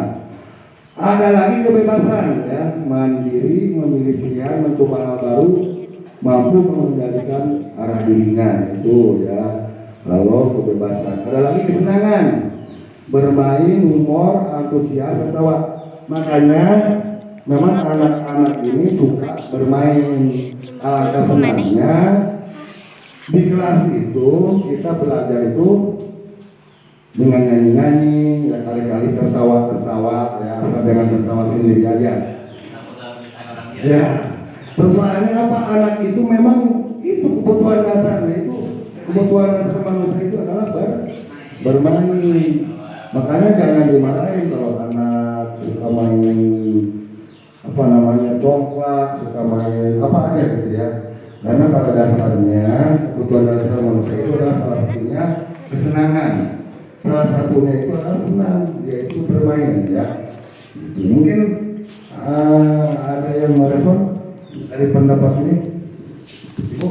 Ada lagi kebebasan ya, mandiri, memilih pilihan, mencoba hal baru, mampu mengendalikan arah dirinya itu ya. Lalu kebebasan. Ada lagi kesenangan, bermain, humor, antusias, tertawa. Makanya memang anak-anak ini suka bermain. Alangkah senangnya di kelas itu kita belajar itu dengan nyanyi-nyanyi, ya kali-kali tertawa-tertawa, ya asal jangan tertawa sendiri aja. Ya, soalnya apa, anak itu memang itu kebutuhan dasarnya, itu kebutuhan dasar manusia itu adalah bermain. Makanya jangan dimarahin kalau anak suka main apa namanya congklak, suka main apa aja gitu ya. Karena pada dasarnya kebutuhan dasar manusia itu adalah salah satunya kesenangan. Salah satunya itu adalah senang, yaitu bermain ya. Mungkin ada yang merespon dari pendapat ini, Ibu.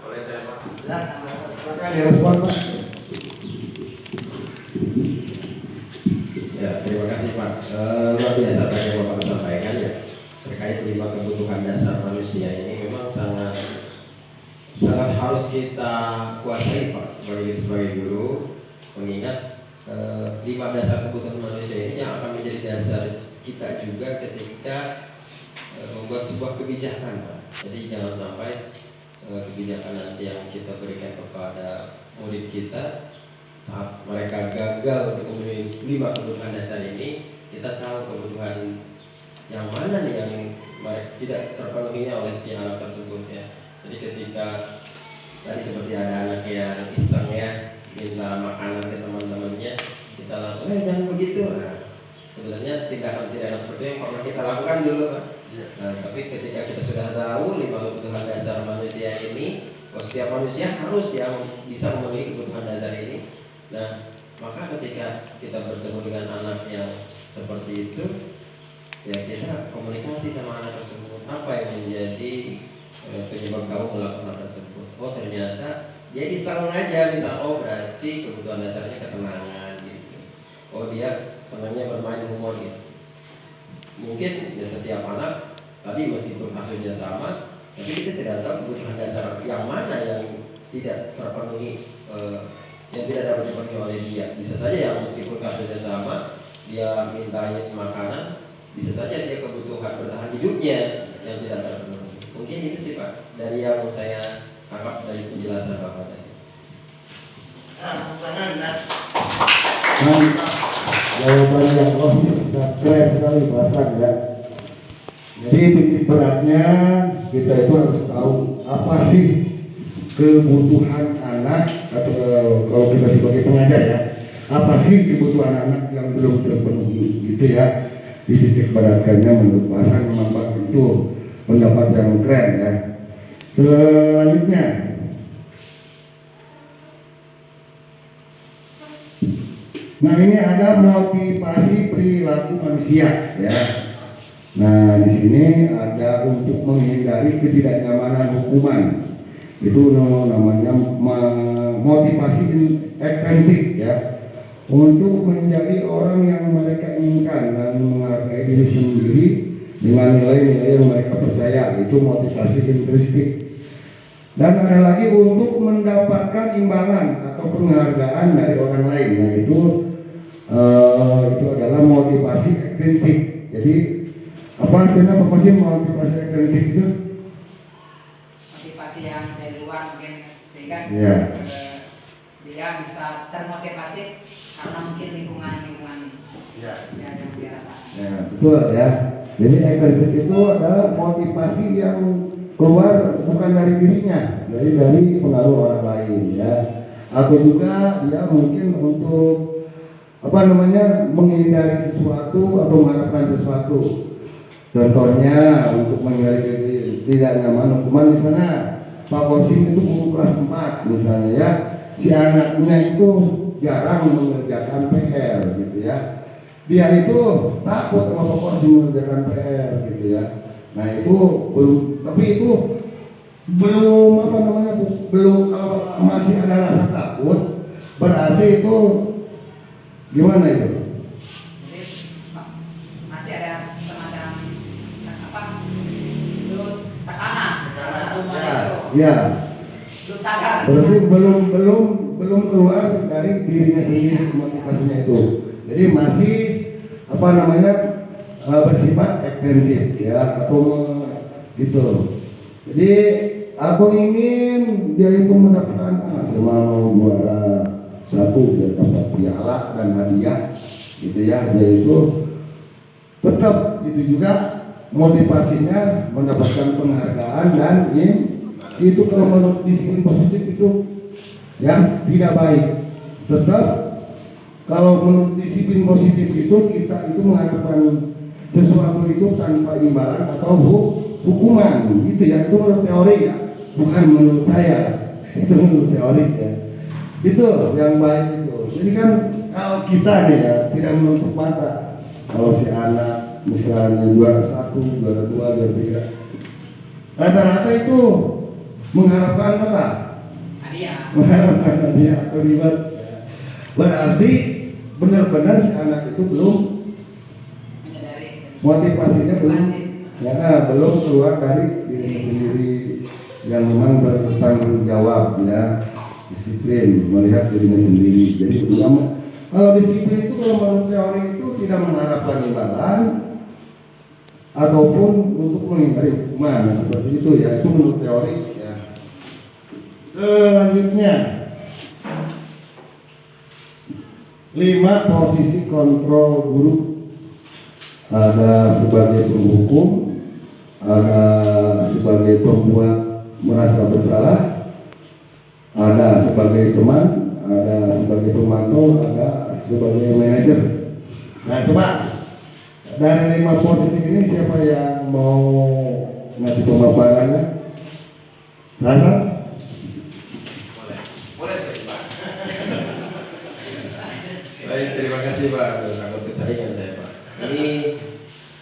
Boleh saya Pak? Ya, silakan direspon Pak. Ya, terima kasih Pak. Luar biasa tadi yang Bapak sampaikan ya terkait 5 kebutuhan dasar manusia ini memang sangat harus kita kuasai Pak sebagai guru, mengingat 5 dasar kebutuhan manusia ini yang akan menjadi dasar kita juga ketika membuat sebuah kebijakan Pak. Jadi jangan sampai kebijakan nanti yang kita berikan kepada murid kita saat mereka gagal untuk memenuhi 5 kebutuhan dasar ini, kita tahu kebutuhan yang mana nih yang tidak terpenuhinya oleh si anak tersebut ya. Jadi ketika tadi seperti ada anak yang iseng ya minta makanan ke teman-temannya, kita langsung jangan begitu. Nah, sebenarnya tindakan seperti yang pernah kita lakukan dulu Pak. Nah, tapi ketika kita sudah tahu 5 kebutuhan dasar manusia ini, setiap manusia harus yang bisa memenuhi kebutuhan dasar ini. Nah, maka ketika kita bertemu dengan anak yang seperti itu, ya kita komunikasi sama anak tersebut. Apa yang menjadi penyebab kamu melakukan hal tersebut? Oh ternyata dia iseng aja, misal oh berarti kebutuhan dasarnya kesenangan gitu. Oh dia senangnya bermain humor gitu. Mungkin ya setiap anak tadi meskipun kasusnya sama, tapi kita tidak tahu kebutuhan dasar yang mana yang tidak terpenuhi, yang tidak dapat dipenuhi oleh dia. Bisa saja yang meskipun kasusnya sama, dia mintain makanan, bisa saja dia kebutuhan bertahan hidupnya yang tidak terpenuhi. Mungkin itu sih Pak dari yang saya tangkap dari penjelasan Bapak tadi. Jawaban yang keren sekali bahasan ya. Jadi titik beratnya kita itu harus tahu apa sih kebutuhan anak, atau kalau kita sebagai pengajar ya, apa sih kebutuhan anak yang belum terpenuhi gitu ya. Di titik beratkannya menurut bahasan memang itu pendapat yang keren ya. Selanjutnya nah ini ada motivasi perilaku manusia ya. Nah di sini ada untuk menghindari ketidaknyamanan hukuman, itu namanya motivasi ekstrinsik ya, untuk menjadi orang yang mereka inginkan dan menghargai diri sendiri dengan nilai-nilai yang mereka percaya, itu motivasi intrinsik. Dan ada lagi untuk mendapatkan imbalan atau penghargaan dari orang lain, nah itu adalah motivasi ekstrinsik. Jadi apa artinya motivasi ekstrinsik itu? Motivasi yang dari luar mungkin, sehingga ya. Dia bisa termotivasi karena mungkin lingkungan ya. yang dia rasakan. Ya betul ya. Jadi ekstrinsik itu adalah motivasi yang keluar bukan dari dirinya, dari pengaruh orang lain ya. atau juga dia mungkin untuk menghindari sesuatu atau mengharapkan sesuatu. Contohnya untuk menghindari tidak nyaman hukuman, misalnya Pak Kosim itu guru kelas 4 misalnya ya, si anaknya itu jarang mengerjakan PR gitu ya, dia itu takut sama Pak Kosim mengerjakan PR gitu ya. Nah itu belum, tapi itu belum belum, kalau masih ada rasa takut berarti itu gimana itu? Jadi masih ada semacam itu tekanan Ya. Belum sadar. Berarti belum keluar dari dirinya sendiri motivasinya itu. Jadi masih bersifat ekstensif ya, atau gitu. Jadi aku ingin dia itu mendapatkan selama juara 1 dia dapat piala dan hadiah gitu ya, dia itu tetap itu juga motivasinya mendapatkan penghargaan dan itu kalau menurut disiplin positif itu yang tidak baik. Tetap kalau menurut disiplin positif itu kita itu mengharapkan sesuatu itu tanpa imbalan atau hukuman gitu ya, itu menurut teori ya, bukan menurut saya, itu menurut teori ya, itu yang baik itu. Jadi kan kalau kita nih ya tidak menutup mata, kalau si anak misalnya juara 1, juara 2, juara 3, rata-rata itu mengharapkan apa? Hadiah. Mengharapkan hadiah atau reward. Berarti benar-benar si anak itu belum Menyadari motivasinya belum keluar dari diri sendiri yang memang bertanggung jawab ya, disiplin melihat dirinya sendiri. Jadi kalau disiplin itu kalau menurut teori itu tidak mengharapkan imbalan ataupun untuk menghindari hukuman seperti itu ya, itu menurut teori ya. Selanjutnya 5 posisi kontrol guru. Ada sebagai penghukum, ada sebagai pembuat merasa bersalah, ada sebagai teman, ada sebagai pemantau, ada sebagai manajer. Nah coba dari 5 posisi ini siapa yang mau ngasih pemaparannya? Rana? Boleh sekali Pak. Baik, terima kasih Pak. Takut keseringan saya Pak. Ini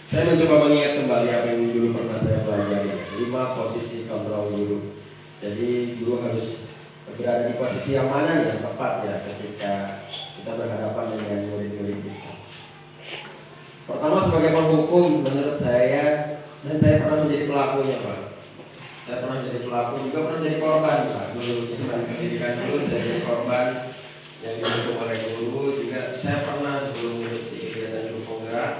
saya mencoba mengingat kembali apa yang dulu pernah saya pelajari. 5 posisi kontrol guru. Jadi guru harus berada di posisi yang mana nih yang tepat ya ketika kita berhadapan dengan murid-murid kita. Pertama sebagai penghukum, menurut saya, dan saya pernah menjadi pelakunya Pak. Saya pernah menjadi pelaku, juga pernah menjadi korban Pak. Dulu kita pendidikan dulu saya jadi korban yang dihukum oleh guru. Juga saya pernah sebelum mengikuti kegiatan guru penggerak,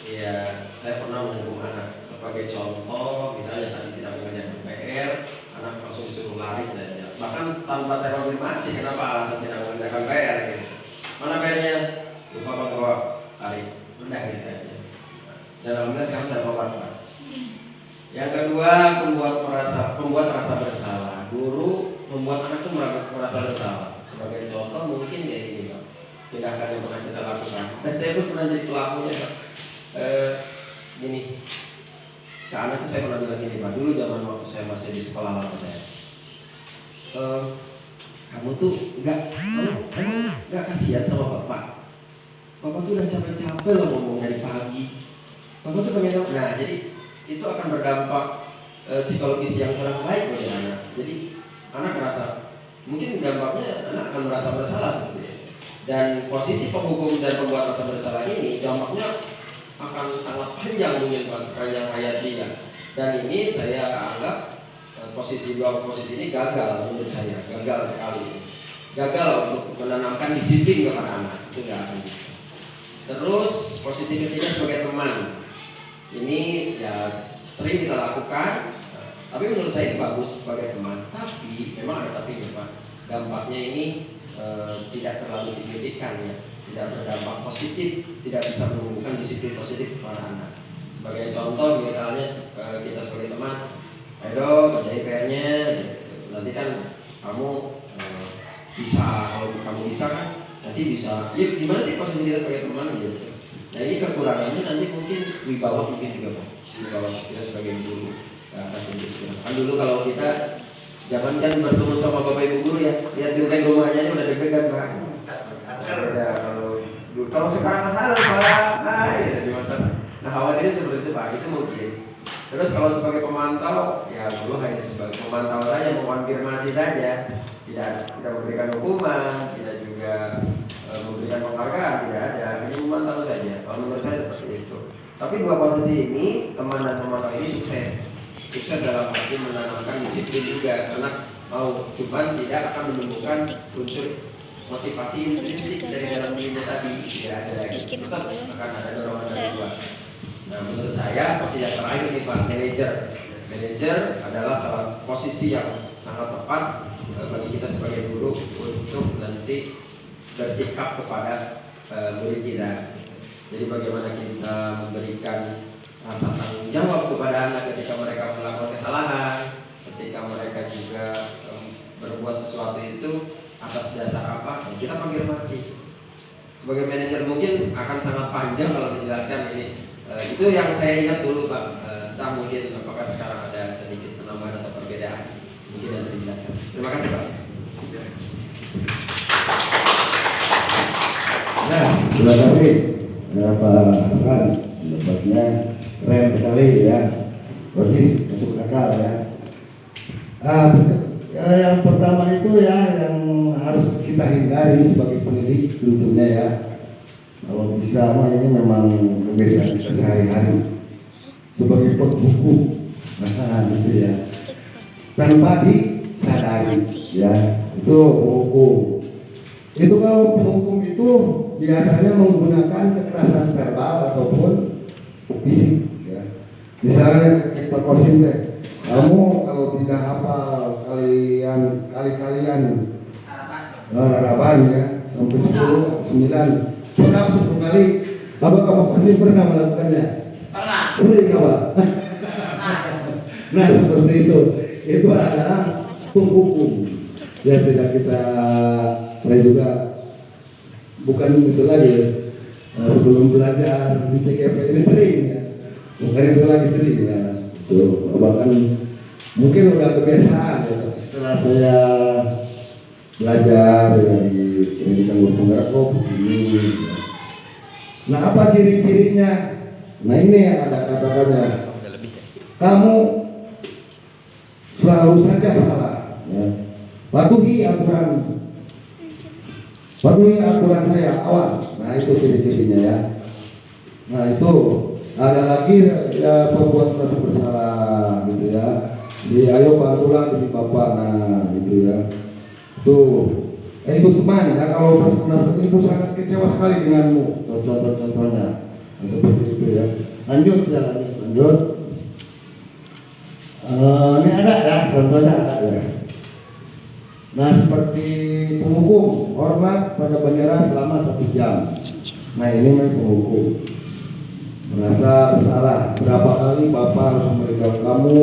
ya saya pernah menghukum anak. Sebagai contoh, misalnya tadi tidak mengerjakan PR, anak langsung disuruh lari saja. Bahkan tanpa saya konfirmasi kenapa alasan tidak mengerjakan PR gitu. Mana PR-nya? Lupa bawa lari. Udah gitu aja. Dan alhamdulillah sekarang saya tobat Pak. Yang kedua, membuat rasa bersalah. Guru membuat anak itu merasa bersalah. Sebagai contoh mungkin kayak gini Pak, tindakan yang pernah kita lakukan. Dan saya pun pernah jadi pelakunya Pak. Gini, ke anak itu saya pernah bilang gini Pak. Dulu zaman waktu saya masih di sekolah lama saya. Kamu tuh nggak kasihan sama bapak. Bapak tuh udah capek-capek loh ngomong dari pagi. Bapak tuh pengen nah jadi itu akan berdampak psikologis yang kurang baik bagi anak. Jadi anak merasa mungkin dampaknya anak akan merasa bersalah seperti itu. Dan posisi penghukum dan pembuat rasa bersalah ini dampaknya akan sangat panjang mungkin Pak, sepanjang hayat dia. Dan ini saya anggap posisi ini gagal menurut saya, gagal sekali. Gagal untuk menanamkan disiplin kepada anak, itu nggak akan bisa. Terus posisi ketiga sebagai teman, ini ya sering kita lakukan, tapi menurut saya bagus sebagai teman. Tapi memang ada tapinya Pak, dampaknya ini tidak terlalu signifikan ya, tidak berdampak positif, tidak bisa menumbuhkan disiplin positif kepada anak. Sebagai contoh misalnya kita sebagai teman, ayo kerjain PR-nya, nanti kan kamu bisa, kalau kamu bisa kan nanti bisa. Ya gimana sih posisi kita sebagai teman gitu. Nah ini kekurangannya nanti mungkin wibawa mungkin juga Pak. Wibawa kita sebagai guru. Kan dulu kalau kita jangan kan bertemu sama bapak ibu guru ya, lihat di rumahnya udah deg-degan Pak. Ya kalau sekarang halo Pak, ya di mata. Nah khawatirnya seperti itu Pak, itu mungkin. Terus kalau sebagai pemantau, ya guru hanya sebagai pemantau saja, mengonfirmasi saja, tidak memberikan hukuman, tidak juga memberikan penghargaan, tidak ada, hanya memantau saja. Kalau menurut saya seperti itu. Tapi dua posisi ini, teman dan pemantau ini sukses dalam arti menanamkan disiplin juga, karena cuman tidak akan menemukan unsur motivasi intrinsik dari dalam diri tadi, tidak ada lagi, tetap akan ada dorongan dari luar. Nah menurut saya posisi yang terakhir nih Pak, manajer adalah salah posisi yang sangat tepat bagi kita sebagai guru untuk nanti bersikap kepada murid kita. Jadi bagaimana kita memberikan rasa tanggung jawab kepada anak ketika mereka melakukan kesalahan, ketika mereka juga berbuat sesuatu itu atas dasar apa, kita konfirmasi. Sebagai manajer mungkin akan sangat panjang kalau dijelaskan ini. Itu yang saya ingat dulu Pak. Entah mungkin apakah sekarang ada sedikit penambahan atau perbedaan, mungkin yang dijelaskan. Terima kasih Pak. Nah, sudah tadi berapa kan dapatnya keren sekali ya, bagus, masuk akal ya. Yang pertama itu ya yang harus kita hindari sebagai pendidik tentunya ya. Kalau bisa mah ini memang kebiasaan kita sehari-hari sebagai pembuku, nah gitu ya. Tanpa disadari ya, itu hukum. Itu kalau hukum itu biasanya menggunakan kekerasan verbal ataupun fisik ya. Misalnya cek Pak Kosim deh, kamu kalau tidak hafal kalian harapan ya sampai 10, 9 pusat 10 kali, apa kamu pasti pernah melakukannya? Pernah. Sering apa? Nah seperti itu adalah hukum. Ya tidak kita, saya juga bukan itu lagi sebelum belajar di TKP ini sering ya, bukan itu lagi sering ya. Tuh, bahkan mungkin udah kebiasaan ya. Setelah saya belajar dari pendidikan guru penggerak begini. Nah apa ciri-cirinya? Nah ini yang ada katakannya. Kamu selalu saja salah. Ya. Patuhi aturan saya, awas. Nah itu ciri-cirinya ya. Nah itu ada lagi ya, perbuatan satu bersalah gitu ya. Jadi ayo patulah demi bapak, nah gitu ya. Tuh, itu teman ya, kalau itu sangat kecewa sekali denganmu. Contohnya nah, seperti itu ya. Lanjut. Ini ada ya, contohnya ada ya. Nah seperti penghukum, hormat pada bendera selama 1 jam. Nah ini memang penghukum. Merasa bersalah, berapa kali bapak harus memberitahu kamu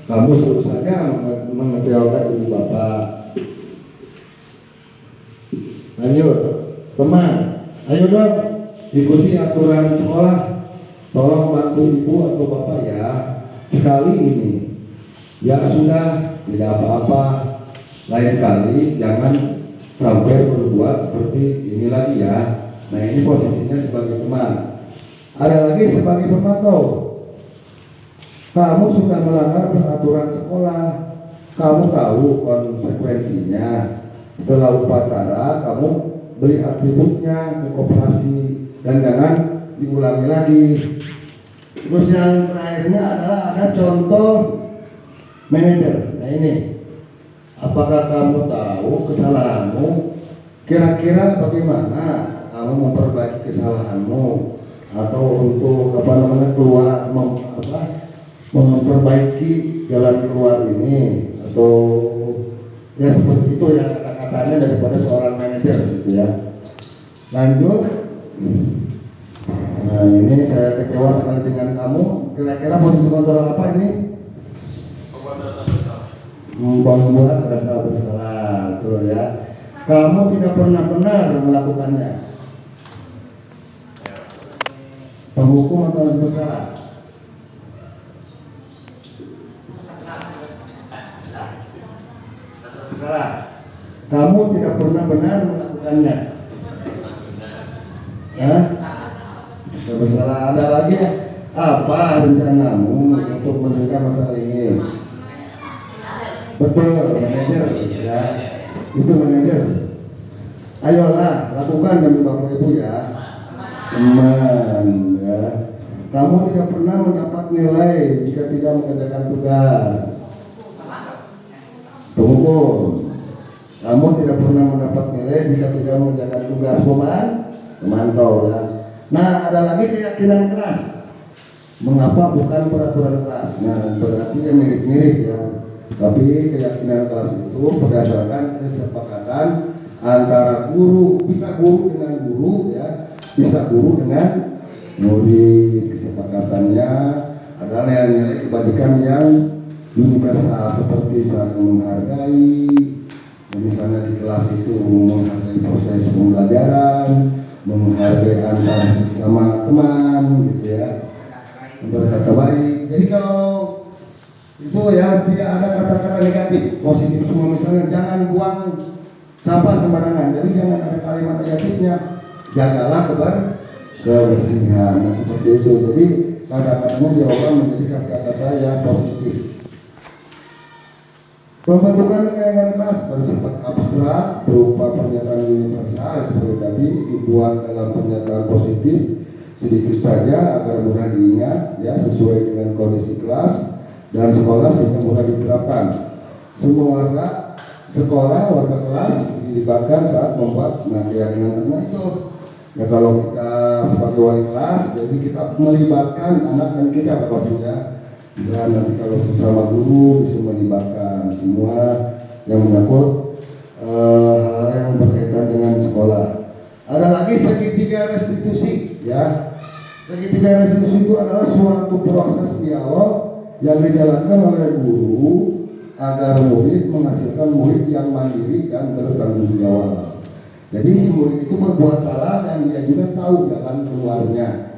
selalu saja mengecewakan ibu bapak. Lanjut, teman, ayo dong ikuti aturan sekolah, tolong bantu ibu atau bapak ya. Sekali ini, ya sudah, tidak apa-apa. Lain kali jangan sampai berbuat seperti ini lagi ya. Nah ini posisinya sebagai teman. Ada lagi sebagai pemantau. Kamu sudah melanggar peraturan sekolah, kamu tahu konsekuensinya. Setelah upacara kamu beli atributnya ke koperasi dan jangan diulangi lagi. Terus yang terakhirnya adalah ada contoh manajer. Nah ini, apakah kamu tahu kesalahanmu? Kira-kira bagaimana kamu memperbaiki kesalahanmu atau untuk keluar memperbaiki jalan keluar ini atau ya seperti itu ya kata-katanya daripada seorang manajer gitu ya. Lanjut. Nah ini saya kecewa sekali dengan kamu. Kira-kira posisi kontrol apa ini? Membuat rasa bersalah, betul ya. kamu tidak pernah benar melakukannya. Penghukum atau bersalah? Bersalah. Kamu tidak pernah benar melakukannya. Hah? Bersalah. Ada lagi ya? Apa rencanamu untuk menyelesaikan masalah ini? Betul, manajer ya. Itu manajer. Ayolah, lakukan demi Bapak Ibu ya. Teman ya. Kamu tidak pernah mendapat nilai jika tidak mengerjakan tugas. Penghukum. Kamu tidak pernah mendapat nilai jika tidak mengerjakan tugas. Memantau ya. Nah, ada lagi keyakinan kelas. Mengapa bukan peraturan kelas? Nah, berarti yang mirip-mirip ya. Tapi keyakinan kelas itu berdasarkan kesepakatan antara guru, bisa guru dengan guru ya, bisa guru dengan murid. Kesepakatannya adalah nilai kebajikan yang universal seperti saling menghargai, misalnya di kelas itu menghargai proses pembelajaran, menghargai antar sesama teman gitu ya, berkata baik. Jadi kalau itu ya tidak ada kata-kata negatif, positif semua. Misalnya jangan buang sampah sembarangan, jadi jangan ada kalimat negatifnya, jagalah kebersihan. Nah, seperti itu. Jadi kata-katanya diubah menjadi kata-kata yang positif. Pembentukan keyakinan kelas bersifat abstrak berupa pernyataan universal seperti tadi, dibuat dalam pernyataan positif sedikit saja agar mudah diingat ya, sesuai dengan kondisi kelas dan sekolah sehingga mudah diterapkan. Semua warga sekolah, warga kelas dilibatkan saat membuat keyakinan kelas itu. Ya kalau kita sebagai wali kelas, jadi kita melibatkan anak dan kita pastinya. Dan nanti kalau sesama guru bisa melibatkan semua yang menyangkut hal-hal yang berkaitan dengan sekolah. Ada lagi segitiga restitusi ya. Segitiga restitusi itu adalah suatu proses dialog yang dijalankan oleh guru agar murid menghasilkan murid yang mandiri dan bertanggung jawab. Jadi si murid itu berbuat salah dan dia juga tahu jalan keluarnya.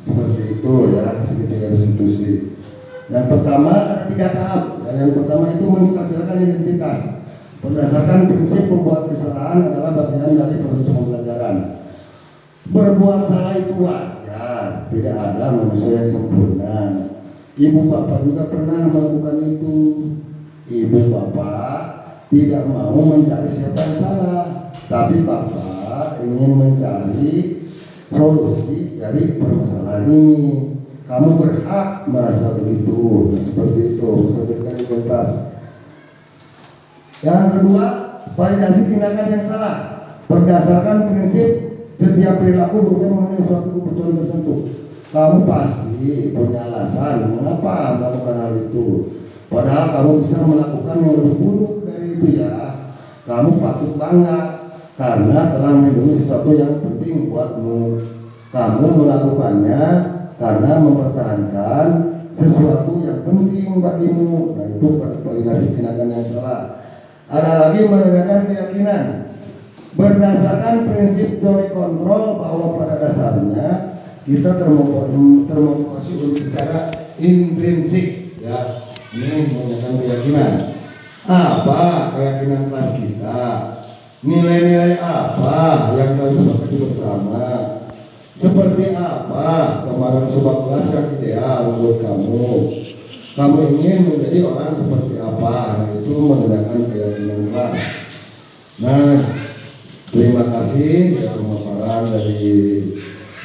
Seperti itu ya, segitiga restitusi. Yang pertama ada 3 tahap. Yang pertama itu menstabilkan identitas. Berdasarkan prinsip membuat kesalahan adalah bagian dari proses pembelajaran. Berbuat salah itu wajar, tidak ada manusia yang sempurna. Ibu bapak juga pernah melakukan itu. Ibu bapak tidak mau mencari siapa yang salah, tapi bapak ingin mencari solusi dari permasalahan ini. Kamu berhak merasa begitu. Nah, seperti itu, menstabilkan identitas. Yang kedua, validasi tindakan yang salah berdasarkan prinsip setiap perilaku bukan memenuhi suatu kebutuhan tertentu. Kamu pasti punya alasan mengapa melakukan hal itu. Padahal kamu bisa melakukan yang lebih buruk dari itu ya. Kamu patut bangga karena telah melindungi sesuatu yang penting buatmu. Kamu melakukannya karena mempertahankan sesuatu yang penting bagimu. Nah, itu validasi tindakan yang salah. Ada lagi menanyakan keyakinan berdasarkan prinsip teori kontrol bahwa pada dasarnya kita termotivasi untuk secara intrinsik ya. Ini menanyakan keyakinan. Apa keyakinan kelas kita? Nilai-nilai apa yang harus sepakati bersama? Seperti apa kemarin sebuah kelas yang ideal untuk kamu? Kamu ingin menjadi orang seperti apa? Itu menandakan keyakinan kelas. Nah, terima kasih ya pemaparan dari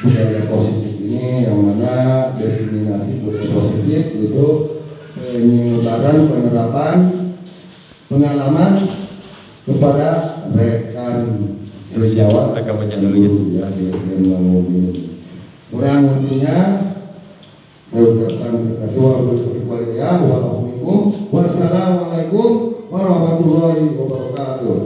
budaya positif ini, yang mana diseminasi budaya positif itu penyebaran penerapan pengalaman kepada rekan sejawat ya di kurang lebihnya saya ucapkan terima kasih. Wassalamualaikum warahmatullahi wabarakatuh.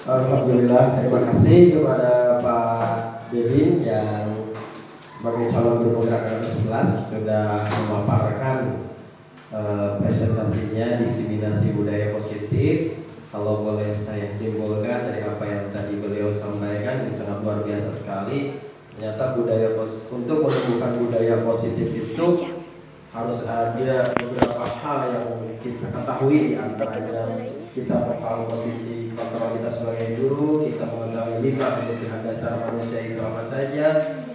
Alhamdulillah, terima kasih kepada Pak Devin yang sebagai calon guru penggerak 11 sudah memaparkan presentasinya diseminasi budaya positif. Kalau boleh saya simpulkan dari apa yang tadi beliau sampaikan, ini sangat luar biasa sekali. Ternyata untuk menumbuhkan budaya positif itu harus ada beberapa hal yang kita ketahui, antaranya kita tahu posisi kontrol kita sebagai guru, kita mengetahui 5 kebutuhan dasar manusia itu apa saja,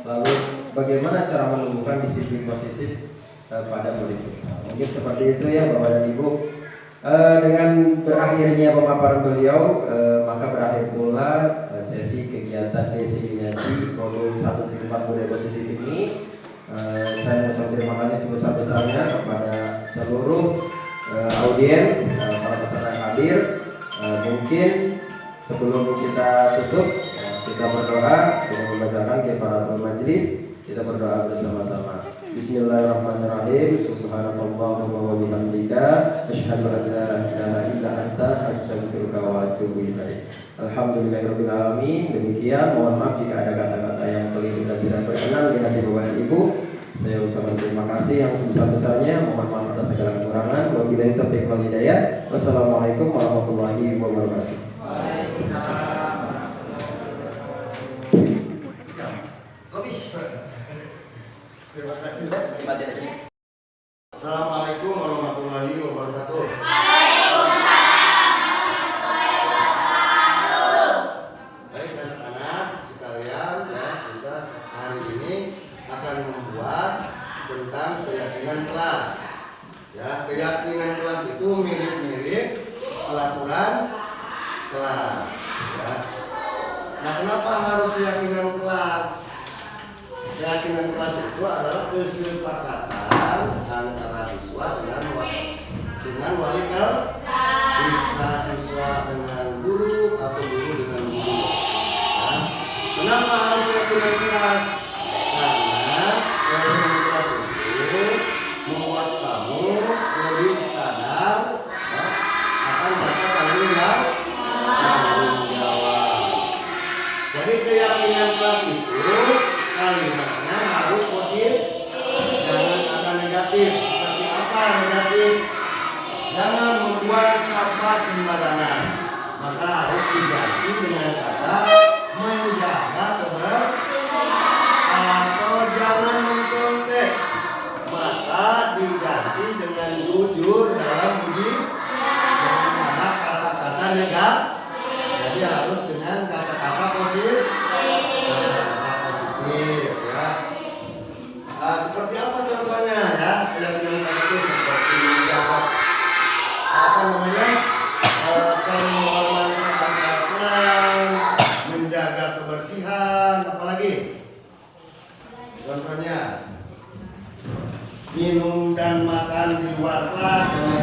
lalu bagaimana cara menumbuhkan disiplin positif pada murid kita. Mungkin seperti itu ya Bapak dan Ibu. Dengan berakhirnya pemaparan beliau, maka berakhir pula sesi kegiatan diseminasi modul 1.4 budaya positif ini. Saya mengucapkan terima kasih sebesar-besarnya kepada seluruh audiens, para peserta yang hadir. Mungkin sebelum kita tutup, kita berdoa dengan membacakan kifaratul majlis. Kita berdoa bersama-sama. Bismillahirrahmanirrahim. Subhanallahumma wa bihamdika asyhadu an la ilaha illa anta astaghfiruka wa atubu ilaik. Alhamdulillahirabbil alamin. Demikian, mohon maaf jika ada kata-kata yang keliru dan tidak berkenan di hati Bapak dan Ibu. Saya ucapkan terima kasih yang sebesar-besarnya. Mohon maaf atas segala kekurangan. Wabillahi taufiq wal hidayah. Wassalamualaikum warahmatullahi wabarakatuh. Terima kasih. Assalamualaikum warahmatullahi wabarakatuh. Baik anak-anak sekalian, ya, kita hari ini akan membuat tentang keyakinan kelas. Ya, keyakinan kelas itu mirip-mirip pelaporan kelas. Ya. Nah, kenapa harus keyakinan kelas? Keyakinan kelas itu adalah kesepakatan antara siswa dengan wali kelas, bisa siswa dengan guru atau guru dengan guru. Ya. Kenapa harus keyakinan kelas? Karena keyakinan kelas itu membuat kamu lebih sadar, ya, akan rasa tanggung jawab. Jadi keyakinan kelas itu kalimatnya harus positif, jangan ada negatif. Seperti apa negatif? Jangan membuang sampah sembarangan, maka harus diganti dengan kata menjaga kebersihan, atau jangan mencontek, maka diganti dengan jujur dalam uji. Jangan ada kata-kata negatif, jadi harus dengan kata-kata positif. Ya. Seperti apa contohnya ya? Keyakinan itu seperti saling menghormati aturan, menjaga kebersihan, apalagi contohnya minum dan makan di luar kelas dengan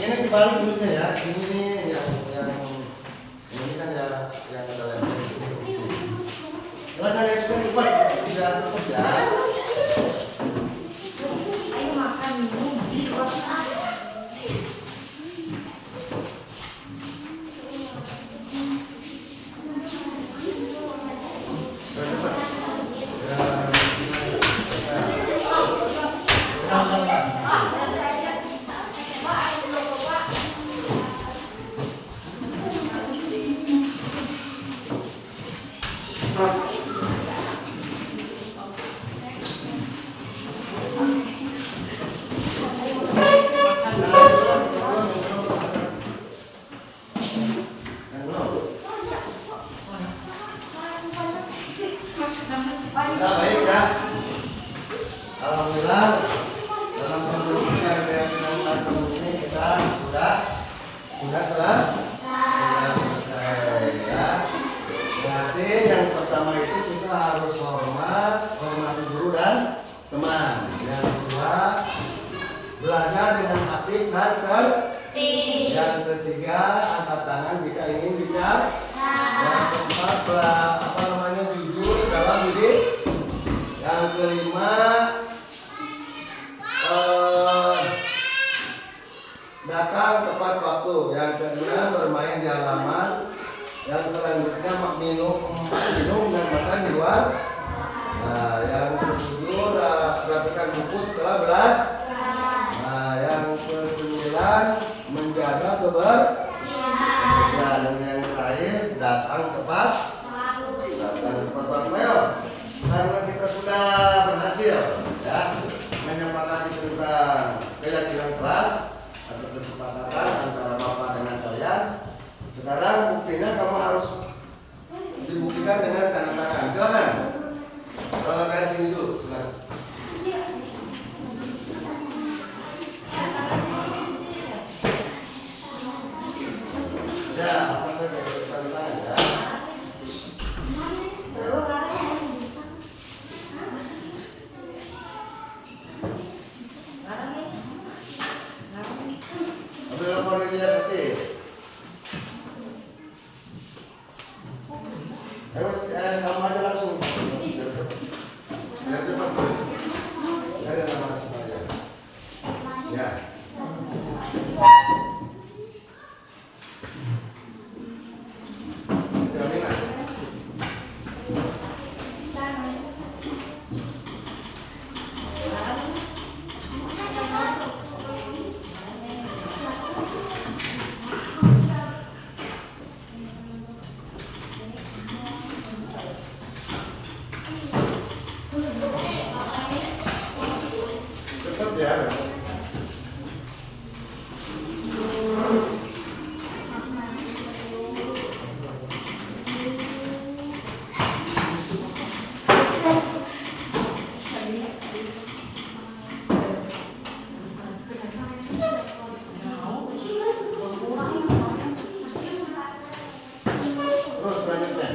Ini dibalik dulu saya. Ini yang ini kan ya yang ada lagi. Silakan yang sudah cepat tidak cepat ya. Ayo makan minum di kota. Nah, baik ya. Alhamdulillah dalam pembentukan reaksitas ini kita sudah selesai ya. Berarti yang pertama itu kita harus hormati guru dan teman. Yang kedua belajar dengan aktif dan tertib. Yang ketiga angkat tangan jika ingin bicara. Yang keempat jujur dalam didik. Yang kelima datang tepat waktu. Yang keenam bermain di halaman. Yang selanjutnya minum dan makan di luar. Nah, yang ketujuh rapikan buku setelah belajar. Nah, yang kesembilan menjaga kebersihan. Dan yang terakhir datang tepat waktu. Karena kita sudah berhasil ya menyepakati tentang keyakinan kelas atau kesepakatan antara Bapak dengan kalian. Sekarang buktinya kamu harus dibuktikan dengan tanda tangan. Silakan. Dari sini dulu, silakan. Ya, apa saja tanda tangan ya. Ambil lapor dia nanti. Kamu aja langsung. Biar cepat. Dari nama semuanya. Ya. Cepat ya. Terus selanjutnya.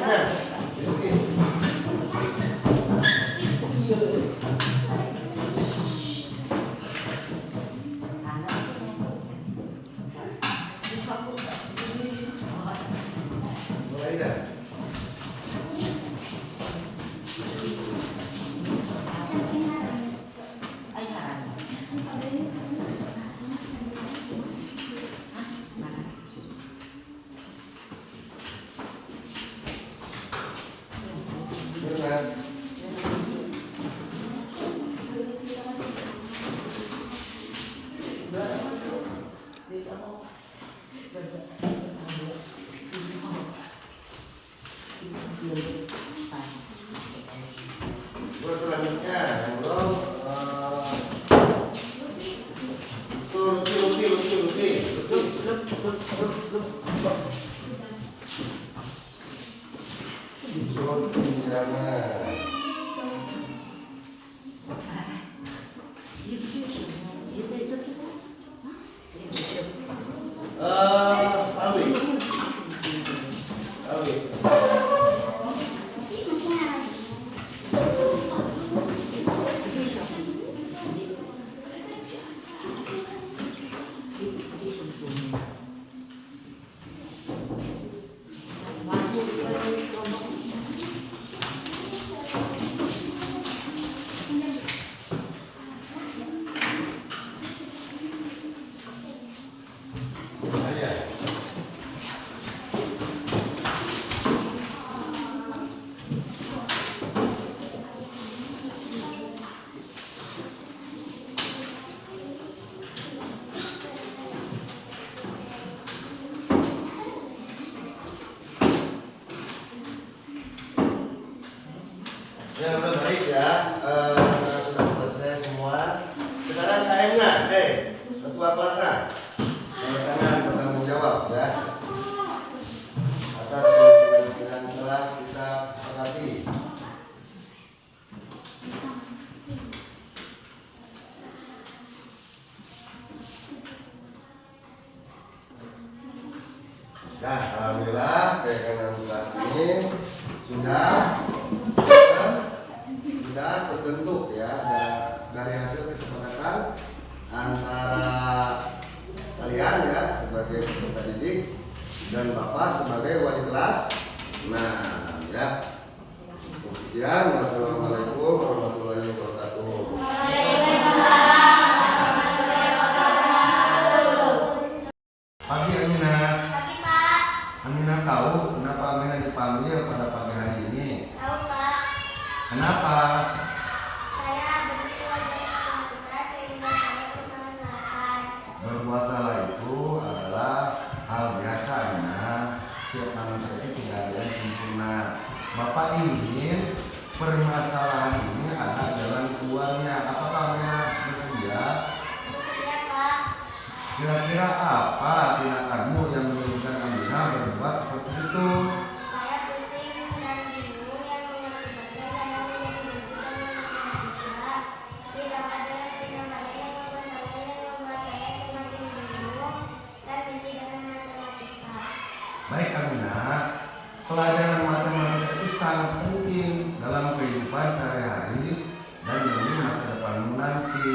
Nah, Nah, alhamdulillah kegiatan kelas ini sudah terbentuk ya dari hasil kesepakatan antara kalian ya sebagai peserta didik dan Bapak sebagai wali kelas. Nah, ya. Sekian, wassalamualaikum warahmatullahi wabarakatuh. Pagi Aminah. Pagi Pak. Aminah tahu kenapa Aminah dipanggil pada pagi hari ini? Tahu Pak. Kenapa? Saya benci wajah matematika sehingga saya bermalas-malasan. Berbuat salah itu adalah hal biasanya. Setiap manusia itu tidak ada yang sempurna. Bapak ingin permasalahan ini ada jalan keluarnya. Apakah Aminah bersedia? Bersedia Pak. Kira-kira apa tindakanmu yang menyebabkan Aminah berbuat seperti itu? Saya pusing dan bingung yang mengakibatkan saya menjadi benci dengan matematika. Tidak ada tindakan yang membuat saya semakin bingung dan benci dengan matematika. Baik Aminah, pelajaran matematika itu sangat penting dalam kehidupan sehari-hari dan demi masa depanmu nanti.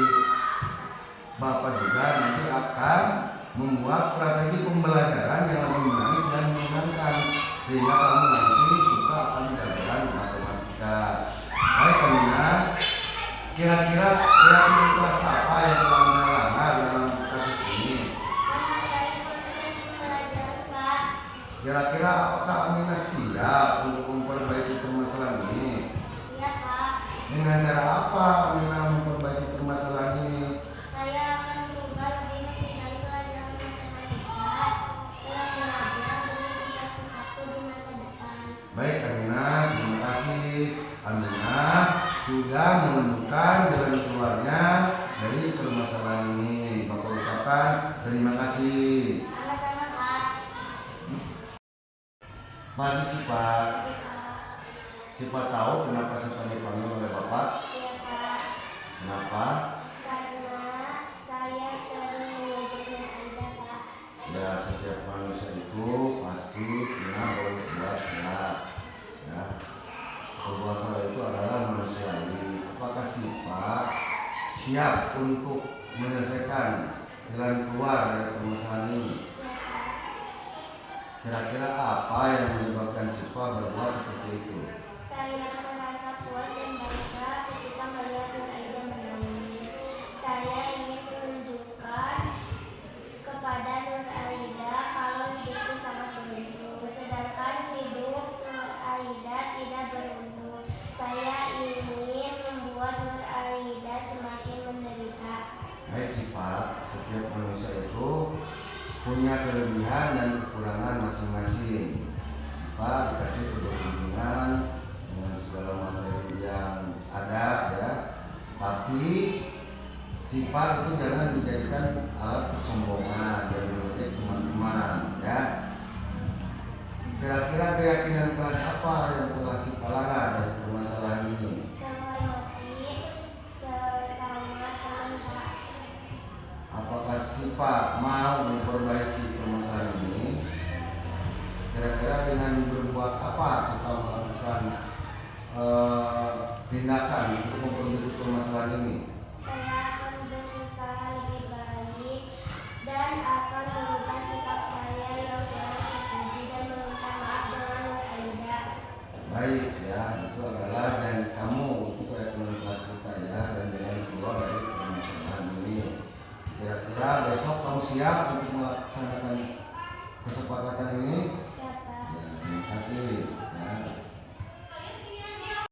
Bapak juga nanti akan membuat strategi pembelajaran yang lebih menarik dan menyenangkan sehingga kamu nanti suka akan pelajaran matematika. Baik Aminah, kira-kira keyakinan kelas apa yang telah melanggar dalam kasus ini? Menghargai proses pembelajaran Pak. Kira-kira apakah Aminah siap untuk memperbaiki permasalahan ini? Siap Pak. Dengan cara apa Aminah memperbaiki permasalahan ini? Saya akan berubah lebih mencintai pelajaran matematika dengan belajar demi cita-citaku di masa depan. Baik Aminah, terima kasih. Aminah sudah menemukan jalan keluarnya dari permasalahan ini. Bapak ucapkan terima kasih. Sama-sama Pak. Pagi Sipa. Sipa tahu kenapa Sipa dipanggil oleh Bapak? Iya Pak. Kenapa? Karena saya sering mengajarkan Aida Pak. Ya, setiap manusia itu pasti pernah berbuat salah. Ya, berbuat salah itu adalah manusiawi. Apakah Sipa siap untuk menyelesaikan jalan keluar dari permasalahan ini? Iya Pak. Kira-kira apa yang menyebabkan Sipa berbuat seperti itu? Saya merasa puas dan bangga ketika melihat Nur Aida menangis. Saya ingin menunjukkan kepada Nur Aida kalau hidupku sangat beruntung, sedangkan hidup Nur Aida tidak beruntung. Saya ingin membuat Nur Aida semakin menderita. Baik Sipa, setiap manusia itu punya kelebihan dan kekurangan masing-masing. Sipa dikasih keberuntungan dengan segala materi yang ada ya, tapi Sipa itu jangan dijadikan alat kesombongan dan mengejek teman-teman ya. Kira-kira keyakinan kelas apa yang telah Sipa langgar dari permasalahan ini? Menghormati sesama teman Pak. Apakah Sipa mau memperbaiki permasalahan ini? Kira-kira dengan berbuat apa Sipa melakukan tindakan untuk memperbaiki permasalahan ini? Saya akan berusaha lebih baik dan akan merubah sikap saya yang kurang terpuji dan meminta maaf dengan Nur Aida. Baik ya, itu adalah janji kamu untuk rekomendasi kelas kita ya, dan jangan keluar dari permasalahan ini. Kira-kira besok kamu siap untuk melaksanakan kesepakatan ini? Ya Pak. Ya, terima kasih ya.